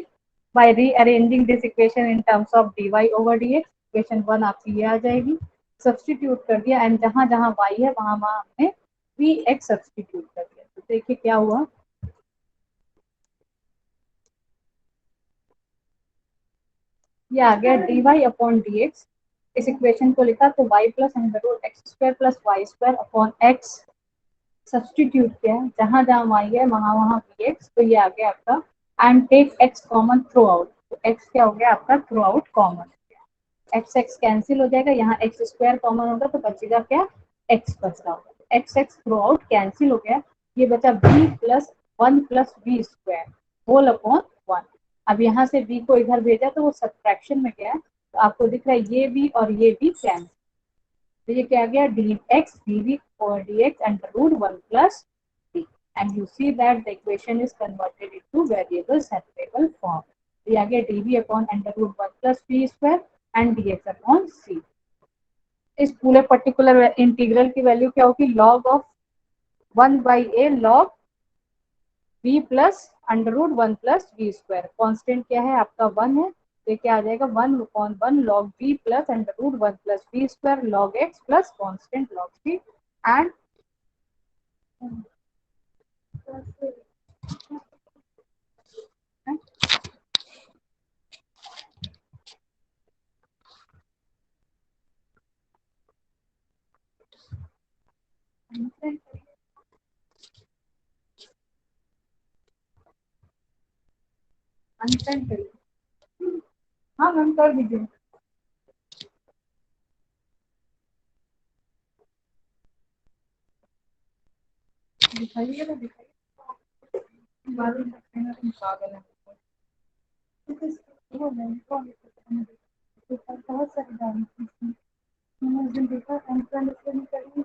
By rearranging this equation in terms of dy over dx, equation 1 आपकी ये आ जाएगी, सब्स्टिट्यूट कर दिया, एंड जहां जहां y है वहां वहां हमने vx सब्स्टिट्यूट कर दिया। तो देखिए क्या हुआ, ये आ गया dy अपॉन dx। इस इक्वेशन को लिखा तो y plus under root x square plus y square upon x, substitute किया, जहां जहां y है वहां वहां vx, तो ये आ गया आपका, and take x common throughout, तो x क्या हो गया आपका throughout common, x x cancel हो जाएगा, यहाँ एक्स स्क्वायर कॉमन होगा तो बचेगा क्या, एक्स बच रहा होगा, x x throughout cancel हो गया, ये बचा b plus 1 plus b square whole upon 1। अब यहाँ से b को इधर भेजा तो वो सब्ट्रैक्शन में गया, तो आपको दिख रहा है ये b और ये b कैंसिल, तो ये क्या आ गया, डी एक्स डी वी और d x under root 1 plus b, and you see that the equation is converted into variable separable form. तो ये आ गया dv upon under root 1 plus b square and dx upon c। इस पूरे particular integral की value क्या होगी, log of 1 by a log b plus under root 1 plus b square, constant क्या है आपका 1 है, तो ये क्या आ जाएगा 1 upon 1 log b plus under root 1 plus b square log x plus constant log c and अनसेंड करिए, हाँ मैम कर दीजिए, दिखाइए ना दिखाइए, मालूम सकते हैं तुम पागल है, वो नहीं कौन बहुत सारी गाड़ी थी मैंने उस दिन देखा, एंट्रेंस में करी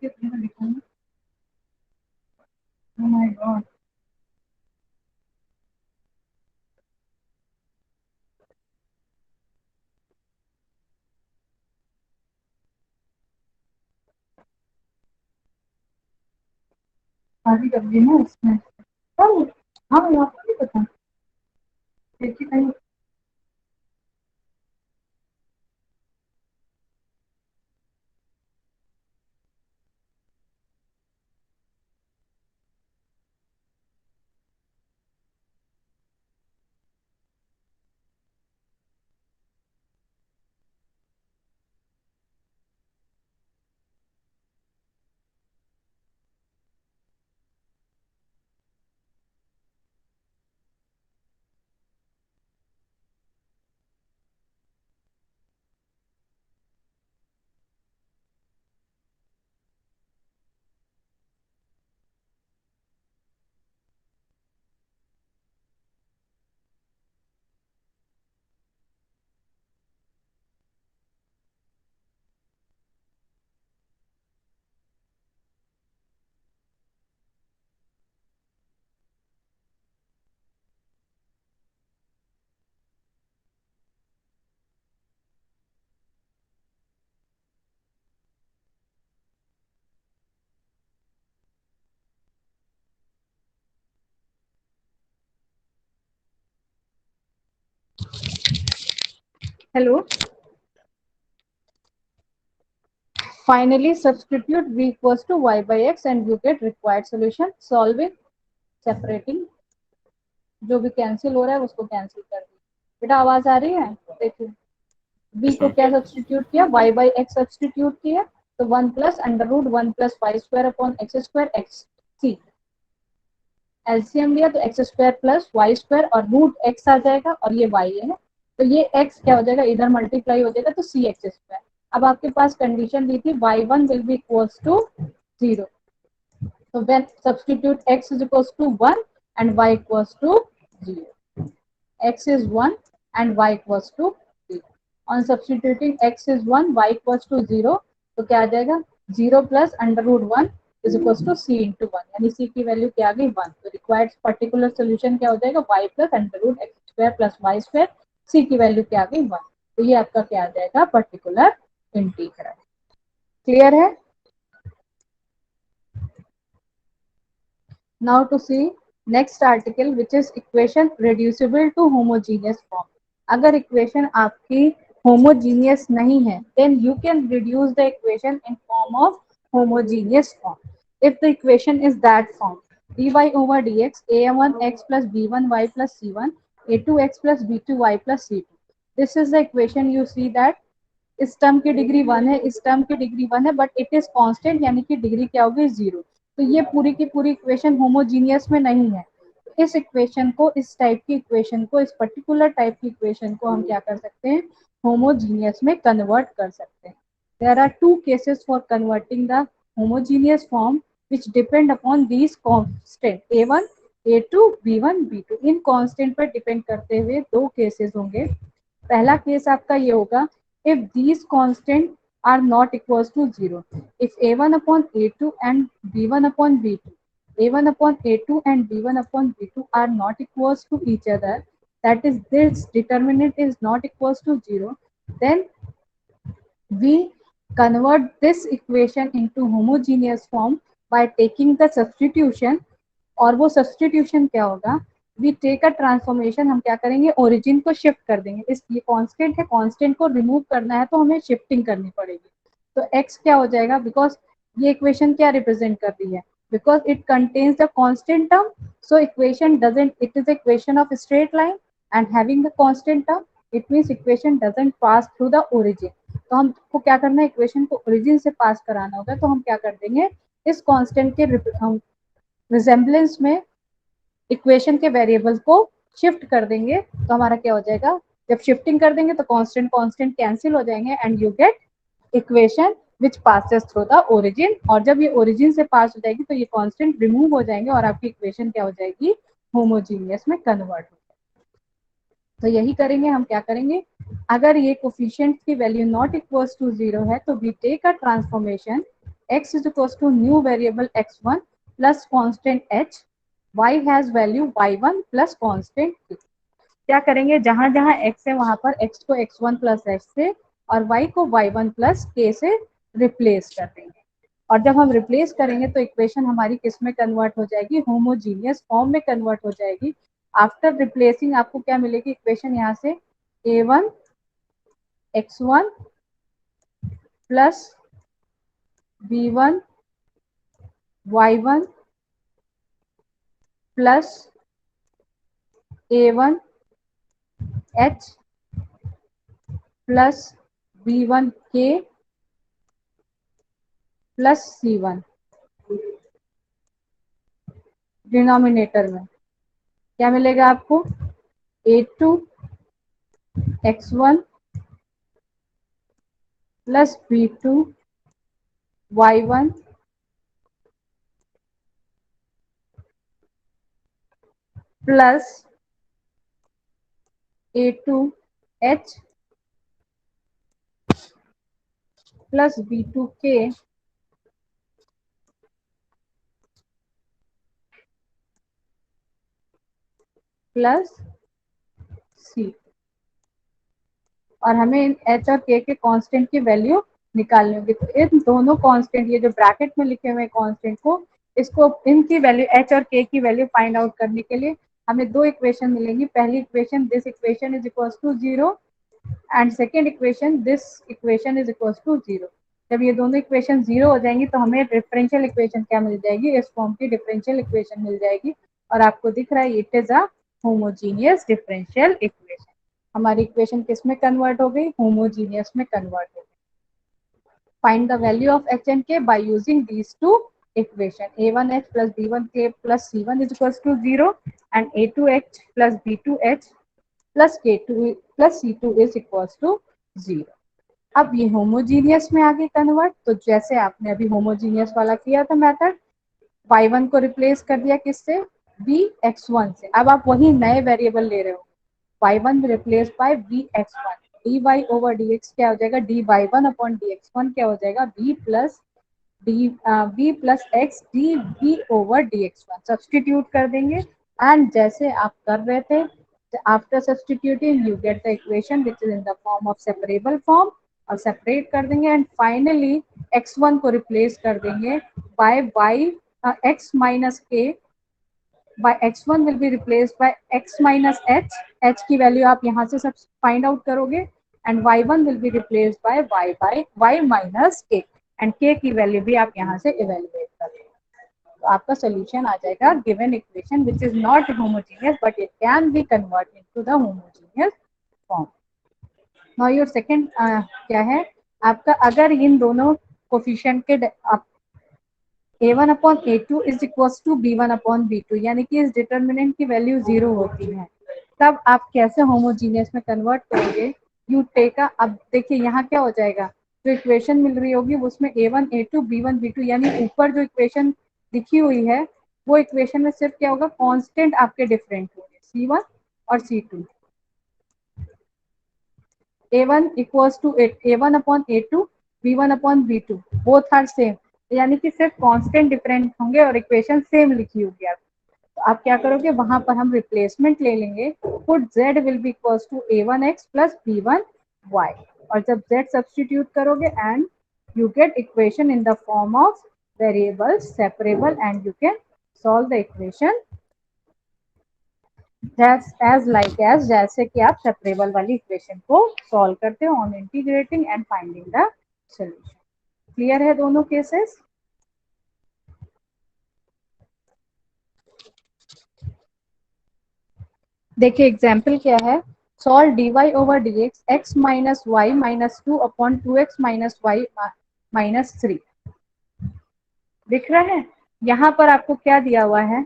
कितना दिखाना, ओह माय गॉड, शादी कर दी ना उसमें, हाँ हाँ आपको नहीं पता, देखिए कहीं hello, finally substitute v equals to y by x and you get required solution, solving, separating जो भी कैंसिल हो रहा है उसको कैंसिल कर दिया। बेटा आवाज आ रही है? देखिए b Yes, को ma'am. क्या सब्सटीट्यूट किया, y बाई एक्स सब्सटीट्यूट किया, तो 1 plus under root 1 plus y square upon x square x c. LCM लिया तो x square plus y square और रूट एक्स आ जाएगा और ये वाई है, तो ये एक्स क्या हो जाएगा, इधर मल्टीप्लाई हो जाएगा तो सी एक्स स्क्वायर। अब आपके पास कंडीशन दी थी y1 will be equals to 0, so when substitute x is equals to 1 and y equals to 0, x is 1 and y equals to 0, on substituting x is 1 y equals to 0, तो क्या आ जाएगा 0 plus under root 1 is equals to c into 1, यानी c की value क्या आ गई 1, तो रिक्वायर्ड पर्टिकुलर सोल्यूशन क्या हो जाएगा y plus under root x square plus y square, c की वैल्यू क्या आ गई 1, तो ये आपका क्या आ जाएगा पर्टिकुलर इंटीग्रल। क्लियर है? Now to see next article which is equation reducible to homogeneous form. अगर equation आपकी homogeneous नहीं है then you can reduce the equation in form of homogeneous form. If the equation is that form, dy over dx a1x plus b1y plus c1 a2x plus b2y plus c2. This is the equation you see that इस term की degree 1 है, इस term की degree 1 है, but it is constant यानी कि degree क्या होगी 0। तो ये पूरी की पूरी इक्वेशन होमोजीनियस में नहीं है। तो इस इक्वेशन को, इस टाइप की इक्वेशन को, इस पर्टिकुलर टाइप की इक्वेशन को हम क्या कर सकते हैं, होमोजीनियस में कन्वर्ट कर सकते हैं। There are two cases for converting the homogeneous form which depend upon these constant a1 a2 b1 b2। इन कांस्टेंट पर डिपेंड करते हुए दो केसेस होंगे। पहला केस आपका ये होगा if these constant are not equals to 0, if a1 upon a2 and b1 upon b2, a1 upon a2 and b1 upon b2 are not equals to each other, that is this determinant is not equals to 0, then we convert this equation into homogeneous form by taking the substitution। और वो substitution क्या होगा, we take a transformation, हम क्या करेंगे origin को shift कर देंगे। इस ये कांस्टेंट है, कांस्टेंट को रिमूव करना है तो हमें शिफ्टिंग करनी पड़ेगी। तो x क्या हो जाएगा, बिकॉज ये इक्वेशन क्या रिप्रेजेंट कर रही है, because it contains the constant term, so equation doesn't, it is equation of straight line and having the constant term, it means equation doesn't pass through the origin. तो हमको क्या करना है, इक्वेशन को ओरिजिन से पास कराना होगा, तो हम क्या कर देंगे इस कांस्टेंट के हम रिजेम्बलेंस में इक्वेशन के वेरिएबल्स को शिफ्ट कर देंगे। तो हमारा क्या हो जाएगा, जब शिफ्टिंग कर देंगे तो कांस्टेंट कांस्टेंट कैंसिल हो जाएंगे and you get equation which passes through the origin. और जब ये ओरिजिन से पास हो जाएगी तो ये कांस्टेंट रिमूव हो जाएंगे और आपकी इक्वेशन क्या हो जाएगी, होमोजीनियस में कन्वर्ट हो जाएगी। तो यही करेंगे हम, क्या करेंगे, अगर ये कोफिशिएंट की वैल्यू नॉट इक्वल्स टू 0 है तो we take a transformation x is equals to new variable x1 plus constant h, y has value y1 plus constant k। क्या करेंगे, जहां जहां x है वहां पर x को x1 प्लस h से और y को y1 प्लस k से रिप्लेस कर देंगे। और जब हम रिप्लेस करेंगे तो इक्वेशन हमारी किस में कन्वर्ट हो जाएगी, होमोजीनियस फॉर्म में कन्वर्ट हो जाएगी। आफ्टर रिप्लेसिंग आपको क्या मिलेगी इक्वेशन, यहाँ से a1 x1 plus b1 y1 plus a1 h plus b1 k plus c1 denominator में क्या मिलेगा आपको, a2 x1 plus b2 y1 plus a2 h plus b2 k plus c। और हमें इन h और k के कांस्टेंट की वैल्यू निकालनी होगी। तो इन दोनों कांस्टेंट, ये जो ब्रैकेट में लिखे हुए कांस्टेंट को, इसको इनकी वैल्यू h और k की वैल्यू फाइंड आउट करने के लिए हमें दो इक्वेशन मिलेंगी। पहली equation this equation is equals to 0 and second equation this equation is equals to 0। जब ये दोनों इक्वेशन 0 हो जाएंगी तो हमें डिफरेंशियल इक्वेशन क्या मिल जाएगी, इस फॉर्म की डिफरेंशियल इक्वेशन मिल जाएगी। और आपको दिख रहा है it is a homogeneous differential equation. हमारी इक्वेशन किस में कन्वर्ट हो गई? होमोजीनियस में कन्वर्ट हो गई। Find the value of h and k by using these two equation. A1h plus B1k plus C1 is equals to 0 and A2h plus B2h plus K2 plus C2 is equals to 0. अब ये homogeneous में आगे convert, तो जैसे आपने अभी homogeneous वाला किया था मेथड, y1 को रिप्लेस कर दिया किससे? bx1 से। अब आप वही नए वेरिएबल ले रहे हो, y1 replace by bx1, dy over dx क्या हो जाएगा? dy1 अपॉन dx1 क्या हो जाएगा? b plus x dv over dx1 substitute कर देंगे। एंड जैसे आप कर रहे थे, after substituting you get the equation which is in the form of separable form, और सेपरेट कर देंगे एंड फाइनली x1 को रिप्लेस कर देंगे by x minus k, by x1 will be replaced by x minus h की value आप यहाँ से सब फाइंड आउट करोगे, and y1 will be replaced by y minus k, and k की वैल्यू भी आप यहाँ से इवेल्युएट करोगे। तो आपका सोल्यूशन आ जाएगा given equation which is not homogeneous but it can be converted to the homogeneous form. Now your second क्या है आपका? अगर इन दोनों कोफिशिएंट के a1 upon a2 is equal to b1 upon b2, यानी कि इस डिटर्मिनेंट की वैल्यू 0 होती है, तब आप कैसे होमोजीनियस में कन्वर्ट करोगे? यू टेक अब देखिए यहाँ क्या हो जाएगा, जो इक्वेशन मिल रही होगी उसमें a1 a2 b1 b2, यानी ऊपर जो इक्वेशन लिखी हुई है वो इक्वेशन में सिर्फ क्या होगा? कांस्टेंट आपके डिफरेंट होंगे c1 और c2। a1 equals to a1 upon a2 b1 upon b2 both are same, यानी कि सिर्फ कांस्टेंट डिफरेंट होंगे और इक्वेशन सेम लिखी होगी आप। तो आप क्या करोगे? वहां पर हम रिप्लेसमेंट ले लेंगे, put z will be equals to a1x plus b1y, और जब z सब्स्टिट्यूट करोगे and you get equation in the form of variable separable, and you can solve the equation जैसे कि आप सेपरेबल वाली इक्वेशन को सॉल्व करते हो on integrating and finding the solution. Clear है दोनों केसेस? देखिए एग्जाम्पल क्या है, solve dy over dx x minus y minus 2 upon 2x minus y minus 3। दिख रहा है? यहाँ पर आपको क्या दिया हुआ है?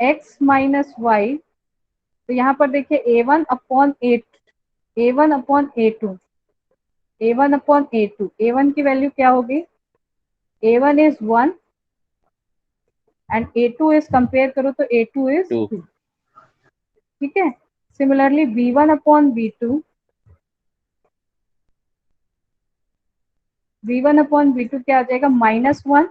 x माइनस वाई, तो यहाँ पर देखिए a1 upon a1 upon a2, a1 upon a2, a1 की वैल्यू क्या होगी? a1 is 1 and a2 is compare करो तो a2 इज 2, ठीक है। Similarly b1 upon b2, b1 upon b2 क्या आ जाएगा? -1,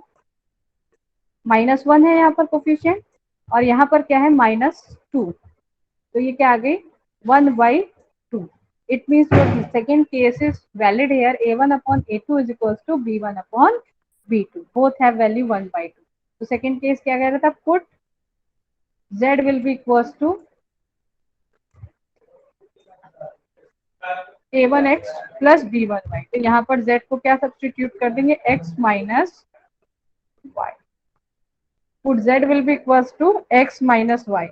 -1 है यहाँ पर कोफिशिएंट, और यहाँ पर क्या है? -2, तो ये क्या आ गई? 1/2। It means your second case is valid here, a1 upon a2 is equals to b1 upon b2, both have value 1/2। तो सेकेंड केस क्या कह रहा था? Put z will be equals to a1x plus b1y, तो यहाँ पर z को क्या सब्स्टिट्यूट कर देंगे? x minus y। Put z will be equals to x minus y,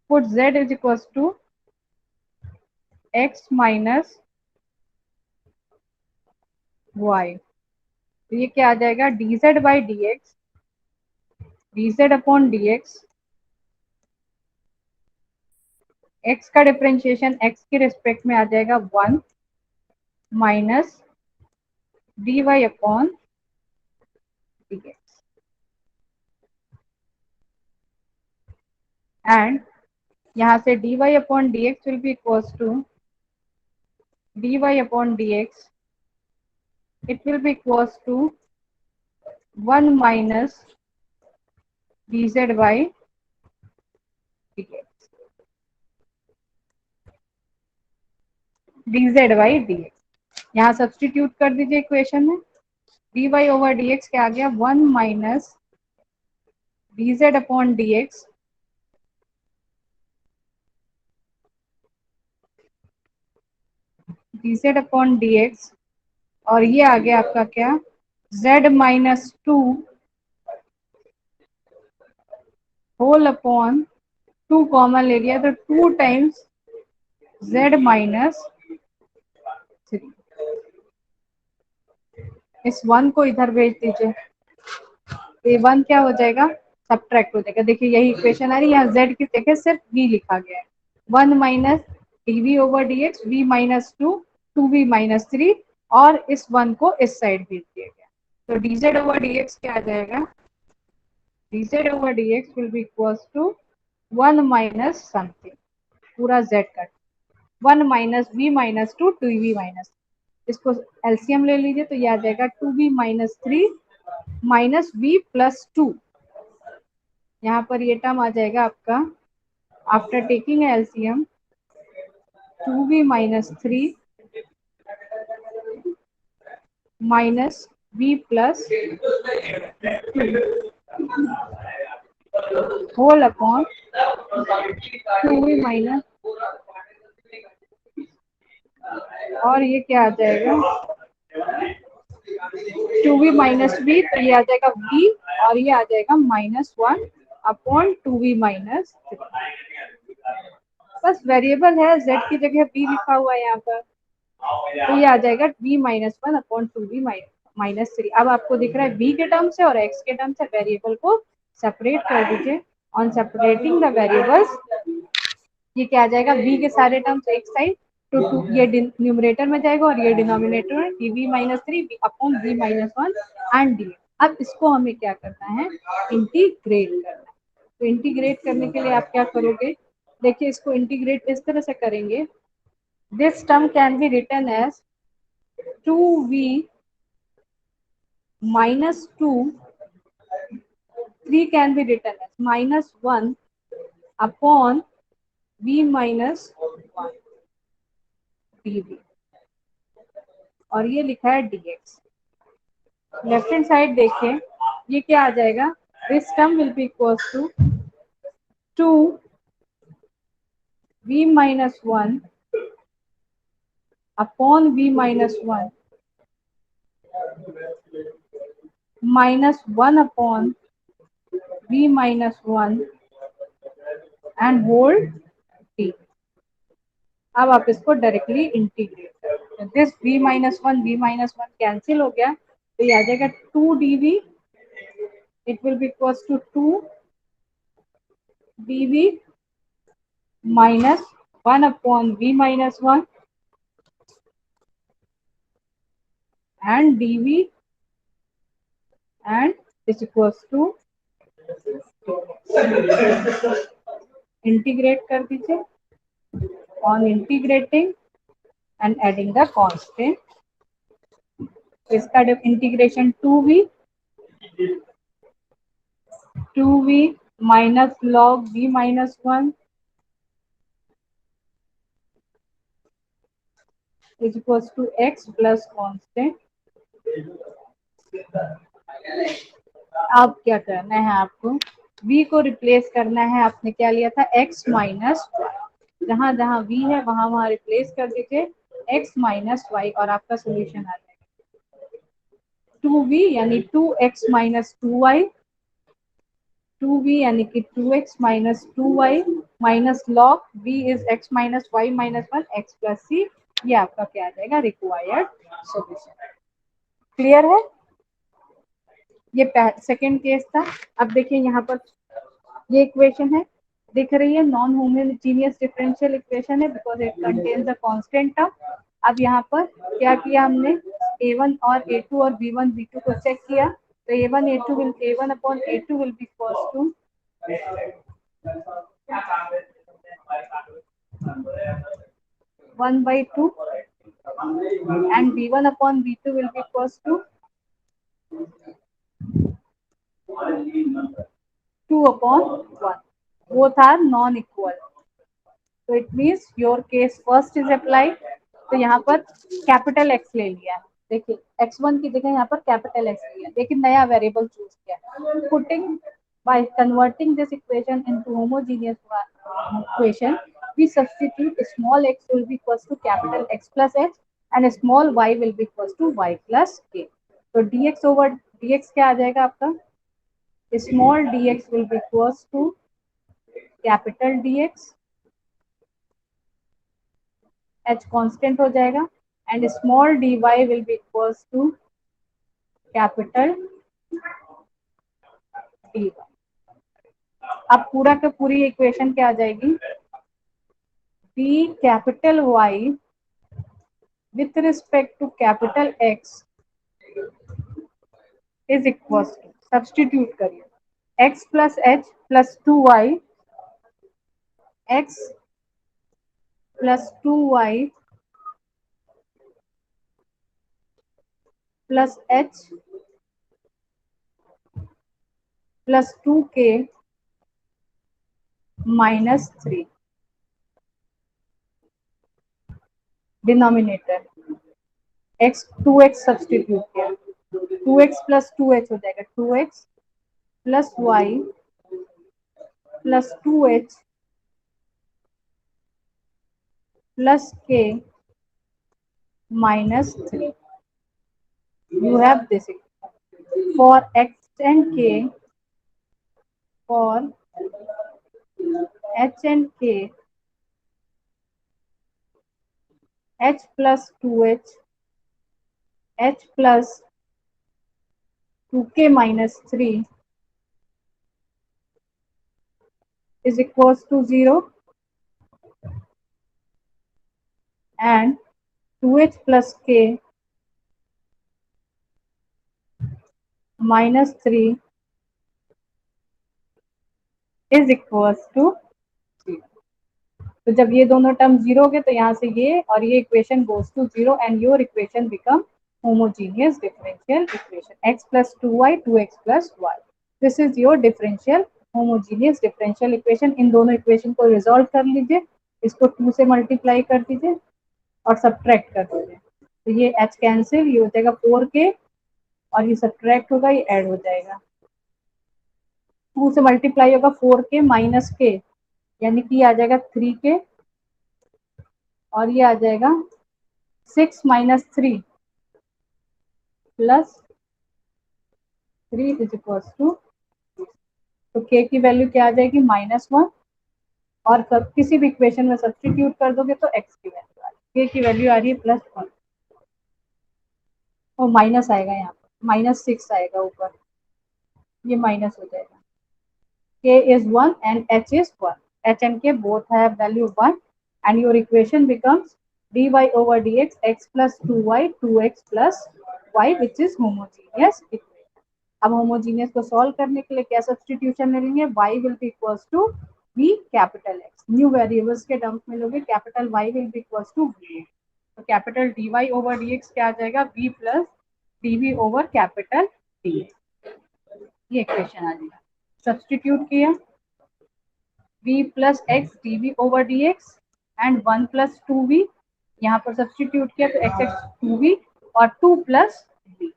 put z is equals to x minus y, तो ये क्या आ जाएगा? dz by dx, dz upon dx, x का डिफरेंशिएशन x के रिस्पेक्ट में आ जाएगा 1 minus dy upon dx, and यहाँ से dy upon dx will be equals to dy upon dx, it will be equals to 1 minus dz by dx, dz by dx। यहाँ substitute कर दीजिए equation में, dy ओवर dx क्या आ गया? 1 minus dz upon dx, dz upon dx, और ये आ गया आपका क्या? z -2 होल अपॉन 2 कॉमन ले लिया तो 2 टाइम्स z माइनस 3। इस 1 को इधर भेज दीजिए, ये 1 क्या हो जाएगा, सब्ट्रैक्ट हो जाएगा। देखिए यही इक्वेशन आ रही है, यहाँ z की जगह सिर्फ v लिखा गया है। 1 minus dv over dx, v minus 2, 2v minus 3, और इस 1 को इस साइड भेज दिया गया। तो dz ओवर dx क्या आ जाएगा, dz over dx will be equals to 1 minus something, पूरा z cut, 1 minus v minus 2, 2v minus, इसको एलसीएम ले लीजिए तो ये आ जाएगा 2v minus 3 minus v plus 2। यहाँ पर ये टर्म आ जाएगा आपका after taking LCM 2v minus 3 minus v plus 2 whole upon 2v minus, और ये क्या आ जाएगा 2v माइनस v, तो ये आ जाएगा v, और ये आ जाएगा -1 अपॉन 2v माइनस 3। बस वेरिएबल है, z की जगह v लिखा हुआ है यहाँ पर, तो ये आ जाएगा v minus 1 upon 2v minus 3। अब आपको दिख रहा है v के टर्म से और x के टर्म से वेरिएबल को सेपरेट कर दीजिए। ऑन सेपरेटिंग द वेरिएबल्स, ये क्या आ जाएगा, v के सारे टर्म्स एक साइड, तो 2 ये न्यूमरेटर में जाएगा और ये डिनोमिनेटर में, dv minus 3 upon v minus 1 and D. अब इसको हमें क्या करना है, इंटीग्रेट करना है। तो इंटीग्रेट करने के लिए आप क्या करोगे, देखिए इसको इंटीग्रेट इस तरह से करेंगे, this term can be written as 2v minus 2, 3 can be written as minus 1 upon v minus 1 dv, और ये लिखा है dx। लेफ्ट हैंड साइड देखिए, ये क्या आ जाएगा, this term will be equals to 2v minus 1 upon v minus 1 minus 1 upon v minus 1 and whole t। अब आप इसको डायरेक्टली इंटीग्रेट करें, दिस v माइनस 1 कैंसिल हो गया, तो ये आ जाएगा 2 dv, it will be equals to 2 dv minus 1 upon v minus 1 and dv and is equals to, integrate कर दीजिए। On integrating and adding the constant, इसका integration 2v minus log v minus 1 is equals to x plus constant. अब क्या करना है आपको, v को replace करना है, आपने क्या लिया था x माइनस वाई, जहां जहां v है वहां वहां रिप्लेस कर दीजिए x माइनस वाई, और आपका सोल्यूशन आ जाएगा 2v यानी 2x माइनस 2y, 2v यानी कि 2x minus 2y minus log v is x minus y minus 1 x plus c। ये आपका क्या आ जाएगा, रिक्वायर्ड सॉल्यूशन। क्लियर है, ये सेकेंड केस था। अब देखिए यहाँ पर ये इक्वेशन है, दिख रही है, नॉन होमोजेनियस डिफरेंशियल इक्वेशन है because it contains the constant term. अब यहाँ पर क्या किया हमने, a1 और a2 और b1 b2 को चेक किया, तो a1 upon a2 will be equals to 1/2 and b1 upon b2 will be equals to 2 upon 1. Both are non-equal. So it means your case first is applied. तो यहाँ पर capital X ले लिया है, देखिए x1 की जगह यहाँ पर कैपिटल X लिया, लेकिन नया वेरिएबल चूज किया। Putting by converting this equation into homogeneous equation, we substitute small x will be equals to capital X plus h and small y will be equals to y plus k. तो dx over dx क्या आ जाएगा आपका, small dx will be equals to capital dx, h constant हो जाएगा, and small dy will be equals to capital dy। अब पूरा का पूरी इक्वेशन क्या आ जाएगी, d capital Y with respect to capital X is equals to, substitute करिए, x plus h plus 2y, x plus 2y plus h plus 2k minus 3, denominator x 2x substitute किया, 2x plus 2h हो जाएगा, 2x plus y plus 2h plus k minus 3. You have this for x and k, for h and k, h plus 2h, h plus 2k minus 3 is equals to 0, and 2h plus k minus 3 is equals to 0. तो जब ये दोनों term zero हो गए तो यहाँ से ये और ये equation goes to zero, and your equation become homogeneous differential equation, x plus 2y 2x plus y. This is your differential homogeneous differential equation. इन दोनों इक्वेशन को रिजॉल्व कर लीजिए, इसको 2 से मल्टीप्लाई कर दीजिए और सब्ट्रैक्ट कर दीजिए, तो ये h कैंसिल, ये हो जाएगा 4k, और ये सब्ट्रैक्ट होगा, ये ऐड हो जाएगा, 2 से मल्टीप्लाई होगा 4k माइनस k, यानी कि आ जाएगा 3k, और ये आ जाएगा 6 minus 3 plus 3 is equals to, तो k की वैल्यू क्या आ जाएगी -1, और किसी भी इक्वेशन में सब्स्टिट्यूट कर दोगे तो x की वैल्यू आ रही है, k की वैल्यू आ रही है +1, और माइनस आएगा यहाँ पर, -6 आएगा ऊपर, ये माइनस हो जाएगा, k is 1 and h is 1, h and k both have value 1, and your equation becomes dy over dx x plus 2y 2x plus y, which is homogeneous equation. अब होमोजीनियस को सॉल्व करने के लिए क्या substitution लेंगे, y will be equals to v capital x, new variables के terms में लोगे, capital y will be equals to v, तो कैपिटल dy over dx क्या आ जाएगा, v plus dv over capital dx, ये इक्वेशन आ जाएगा। सब्स्टिट्यूट किया, v plus x dv over dx and 1 plus 2v, यहाँ पर सब्स्टिट्यूट किया तो x 2v और 2 plus v,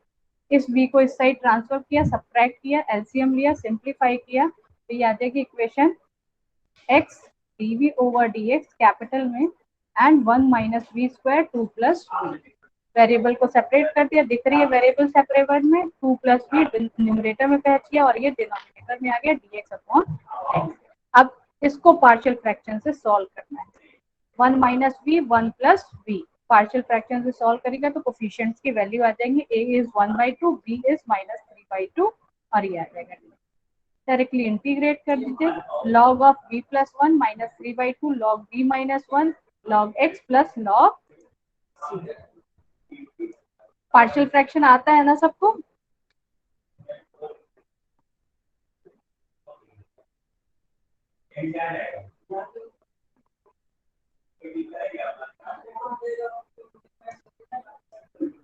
इस v को इस साइड ट्रांसफर किया, सब्ट्रैक्ट किया, एलसीएम लिया, सिंप्लीफाई किया, तो ये आ जाएगी equation x dv over dx capital में and 1 minus v square 2 plus v, variable को सेपरेट कर दिया, दिख रही है वेरिएबल सेपरेट में, 2 plus v न्यूमरेटर में पहुंच गया और ये डिनोमिनेटर में आ गया dx अपॉन x। अब इसको पार्शियल फ्रैक्शन से सॉल्व करना है, 1 minus v 1 plus v, partial fraction से सॉल्व करेगा तो कोफिशिएंट्स की वैल्यू आ जाएंगी, a is 1/2, b is -3/2, और ये आ जाएगा, डायरेक्टली इंटीग्रेट कर दीजिए, log of v plus 1 -3/2 log v minus 1 log x plus log c। Partial fraction आता है ना सबको,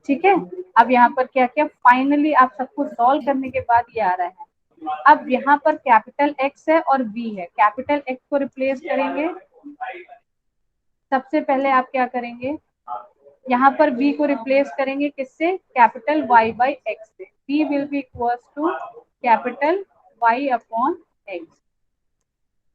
ठीक है। अब यहाँ पर क्या क्या फाइनली आप सबको सॉल्व करने के बाद ये आ रहा है, अब यहाँ पर कैपिटल X है और V है, कैपिटल X को रिप्लेस करेंगे, सबसे पहले आप क्या करेंगे, यहाँ पर V को रिप्लेस करेंगे किससे, कैपिटल Y बाई X से, V will be equals to capital Y upon X,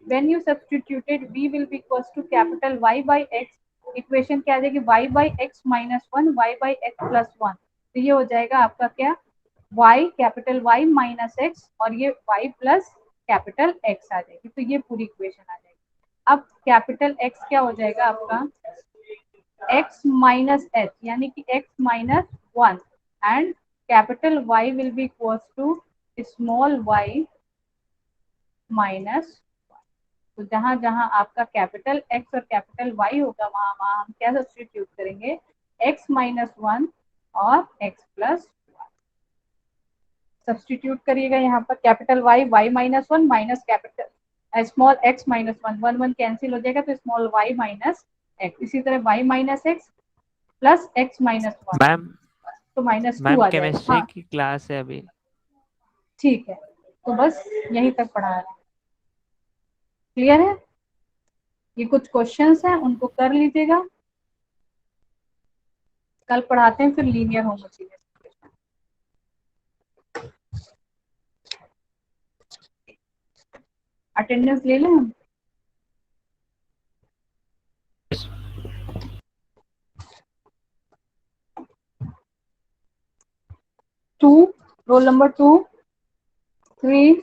when you substituted v will be equals to capital Y by x, equation क्या आ जाएगी, y by x minus 1 y by x plus 1, तो ये हो जाएगा आपका क्या, y capital Y minus x और ये y plus कैपिटल एक्स आ जाएगी, तो ये पूरी इक्वेशन आ जाएगी। अब कैपिटल एक्स क्या हो जाएगा आपका, x माइनस एच यानी कि x minus 1 and capital y will be equals to small y minus. तो जहां जहां आपका कैपिटल x और कैपिटल y होगा वहां वहां हम क्या सब्स्टिट्यूट करेंगे, x माइनस 1 और x प्लस सब्स्टिट्यूट करिएगा यहाँ पर। Capital y minus 1 minus capital small x minus 1, 1 1 cancel हो जाएगा तो स्मॉल y माइनस x। इसी तरह y minus x plus x minus 1 ma'am तो माइनस 2 मैम आ जाएगा। केमिस्ट्री हाँ की क्लास है अभी। ठीक है, तो बस यहीं तक पढ़ा रहे हैं, क्लियर है। ये कुछ क्वेश्चंस हैं उनको कर लीजिएगा, कल पढ़ाते हैं फिर लीनियर होमोजीनियस। अटेंडेंस ले लें हम। To, roll number 2, 3,